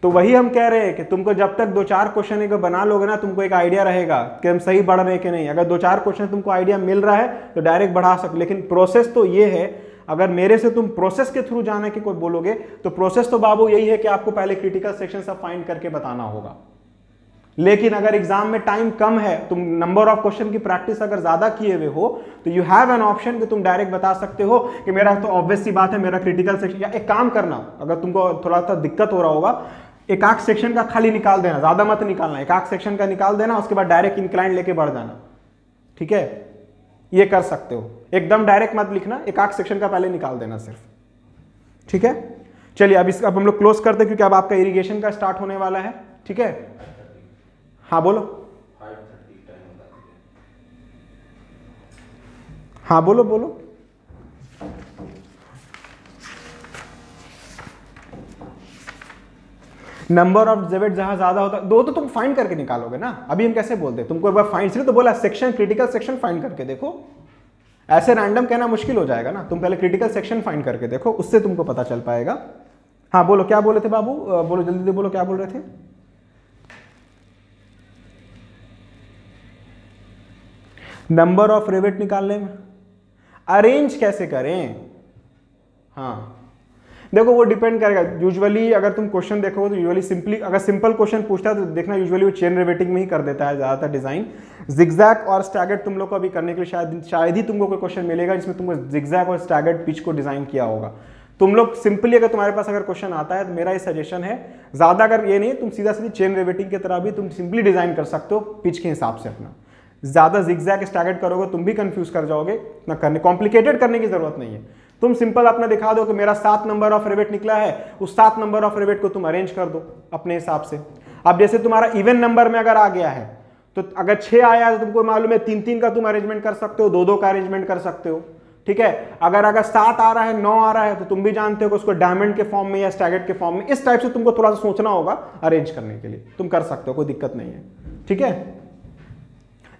तो वही हम कह रहे हैं कि तुमको जब तक 2-4 क्वेश्चन एक बना लोगे ना, तुमको एक आइडिया रहेगा कि हम सही बढ़ रहे हैं कि नहीं। अगर 2-4 क्वेश्चन तुमको आइडिया मिल रहा है तो डायरेक्ट बढ़ा सकते, लेकिन प्रोसेस तो ये है, अगर मेरे से तुम प्रोसेस के थ्रू जाने की कोई बोलोगे तो प्रोसेस तो बाबू यही है कि आपको पहले क्रिटिकल सेक्शन सब फाइंड करके बताना होगा। लेकिन अगर एग्जाम में टाइम कम है, तुम नंबर ऑफ क्वेश्चन की प्रैक्टिस अगर ज्यादा किए हुए हो, तो यू हैव एन ऑप्शन कि तुम डायरेक्ट बता सकते हो कि मेरा तो ऑब्वियस सी बात है मेरा क्रिटिकल सेक्शन। या एक काम करना, अगर तुमको थोड़ा सा दिक्कत हो रहा होगा, एक आख सेक्शन का खाली निकाल देना, ज्यादा मत निकालना, एक आख सेक्शन का निकाल देना, उसके बाद डायरेक्ट इंक्लाइन लेके बढ़ जाना, ठीक है। ये कर सकते हो, एकदम डायरेक्ट मत लिखना, एक आख सेक्शन का पहले निकाल देना सिर्फ, ठीक है। चलिए अब हम लोग क्लोज करते हैं क्योंकि अब आपका इरिगेशन का स्टार्ट होने वाला है, ठीक है। हाँ बोलो। हाँ बोलो। नंबर ऑफ जेवेट जहां ज्यादा होता है, दो तो तुम फाइंड करके निकालोगे ना, अभी हम कैसे बोलते हैं तुमको, एक बार फाइंड, इसलिए तो बोला सेक्शन, क्रिटिकल सेक्शन फाइंड करके देखो, ऐसे रैंडम कहना मुश्किल हो जाएगा ना, तुम पहले क्रिटिकल सेक्शन फाइंड करके देखो, उससे तुमको पता चल पाएगा। हाँ बोलो क्या बोले थे बाबू, बोलो जल्दी जल्दी बोलो क्या बोल रहे थे। नंबर ऑफ रिवेट निकालने में अरेंज कैसे करें, हाँ देखो वो डिपेंड करेगा, यूजुअली अगर तुम क्वेश्चन देखोगे तो यूजुअली सिंपली, अगर सिंपल क्वेश्चन पूछता है तो देखना यूजुअली वो चेन रिवेटिंग में ही कर देता है ज़्यादातर डिजाइन। जिगजैग और स्टैगर्ड तुम लोग को अभी करने के लिए शायद ही तुमको कोई क्वेश्चन मिलेगा जिसमें तुमको जिगजैग और स्टैगर्ड पिच को डिजाइन किया होगा। तुम लोग सिंपली, अगर तुम्हारे पास अगर क्वेश्चन आता है तो मेरा ये सजेशन है, ज़्यादा अगर ये नहीं, तुम सीधा सीधी चेन रिवेटिंग की तरह भी तुम सिंपली डिजाइन कर सकते हो पिच के हिसाब से अपना। ज़्यादा जिगजैग स्टैगर्ड करोगे तुम भी कंफ्यूज कर जाओगे, ना करने, कॉम्प्लिकेटेड करने की जरूरत नहीं है। तुम सिंपल अपना दिखा दो कि मेरा 7 नंबर ऑफ रिवेट निकला है, उस 7 नंबर ऑफ रिवेट को तुम अरेंज कर दो अपने हिसाब से। अब जैसे तुम्हारा इवन नंबर में अगर आ गया है तो अगर 6 आया है तो तुमको मालूम है 3-3 का तुम अरेंजमेंट कर सकते हो, 2-2 का अरेंजमेंट कर सकते हो, ठीक है। अगर 7 आ रहा है, 9 आ रहा है तो तुम भी जानते हो कि उसको डायमंड के फॉर्म में या स्टैगर्ड के फॉर्म में, इस टाइप से तुमको थोड़ा सा सोचना होगा अरेंज करने के लिए, तुम कर सकते हो, कोई दिक्कत नहीं है, ठीक है।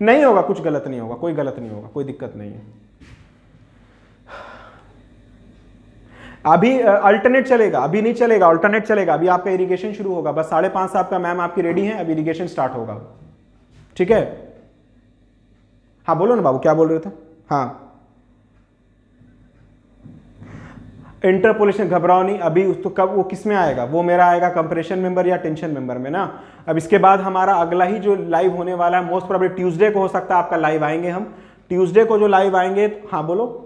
नहीं होगा, कुछ गलत नहीं होगा, कोई गलत नहीं होगा, कोई दिक्कत नहीं है। अभी अल्टरनेट चलेगा, अभी नहीं चलेगा, अल्टरनेट चलेगा। अभी आपका इरिगेशन शुरू होगा, बस 5:30 से आपका मैम आपकी रेडी है, अभी इरिगेशन स्टार्ट होगा, ठीक है। हाँ बोलो ना बाबू क्या बोल रहे थे। हाँ इंटरपोलेशन घबराओ नहीं, अभी तो कब वो किस में आएगा, वो मेरा आएगा कंप्रेशन मेंबर या टेंशन मेंबर में ना। अब इसके बाद हमारा अगला ही जो लाइव होने वाला है, मोस्ट प्रोबेबली ट्यूसडे को हो सकता है आपका लाइव आएंगे हम, ट्यूसडे को जो लाइव आएंगे। हाँ बोलो।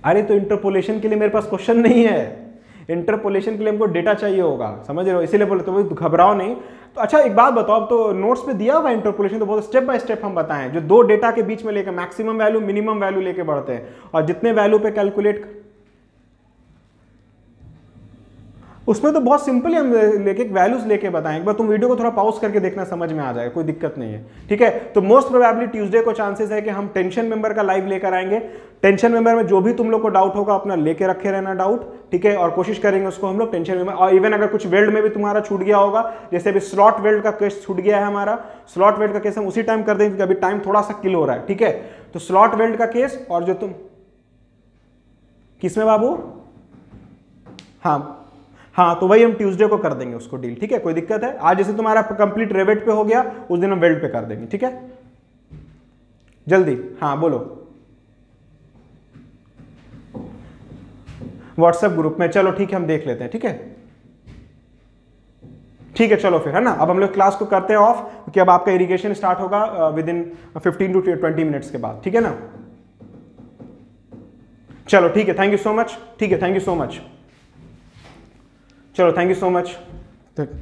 अरे तो इंटरपोलेशन के लिए मेरे पास क्वेश्चन नहीं है, इंटरपोलेशन के लिए हमको डेटा चाहिए होगा, समझ रहे हो, इसीलिए बोले तो घबराओ नहीं। तो अच्छा एक बात बताओ, अब तो नोट्स पे दिया हुआ इंटरपोलेशन तो बहुत स्टेप बाय स्टेप हम बताएं, जो 2 डेटा के बीच में लेकर मैक्सिमम वैल्यू मिनिमम वैल्यू लेके बढ़ते हैं, और जितने वैल्यू पे कैलकुलेट, उसमें तो बहुत सिंपल ही हम लेके वैल्यूज लेके बताएं। एक बार तुम वीडियो को थोड़ा पॉज करके देखना, समझ में आ जाएगा, कोई दिक्कत नहीं है, ठीक है। तो मोस्ट प्रोबेबली ट्यूसडे को चांसेस है कि हम टेंशन मेंबर का लाइव लेकर आएंगे। टेंशन मेंबर में जो भी तुम लोग को डाउट होगा अपना लेके रखे रहना डाउट, ठीक है, और कोशिश करेंगे उसको हम लोग टेंशन मेंबर। और इवन अगर कुछ वेल्ड में भी तुम्हारा छूट गया होगा, जैसे अभी स्लॉट वेल्ड का केस छूट गया है हमारा, स्लॉट वेल्ड का केस हम उसी टाइम कर देंगे क्योंकि अभी टाइम थोड़ा सा किल हो रहा है, ठीक है। तो स्लॉट वेल्ड का केस, और जो तुम किसमें बाबू, हाँ तो वही हम ट्यूसडे को कर देंगे उसको डील, ठीक है, कोई दिक्कत है। आज जैसे तुम्हारा कंप्लीट रेवेट पे हो गया, उस दिन हम वेल्ड पे कर देंगे, ठीक है, जल्दी। हाँ बोलो। व्हाट्सएप ग्रुप में, चलो ठीक है, हम देख लेते हैं, ठीक है, ठीक है, चलो फिर, है ना। अब हम लोग क्लास को करते हैं ऑफ, क्योंकि अब आपका इरिगेशन स्टार्ट होगा विद इन 15 to 20 मिनट्स के बाद, ठीक है ना। चलो ठीक है, थैंक यू सो मच, ठीक है, थैंक यू सो मच, चलो थैंक यू सो मच।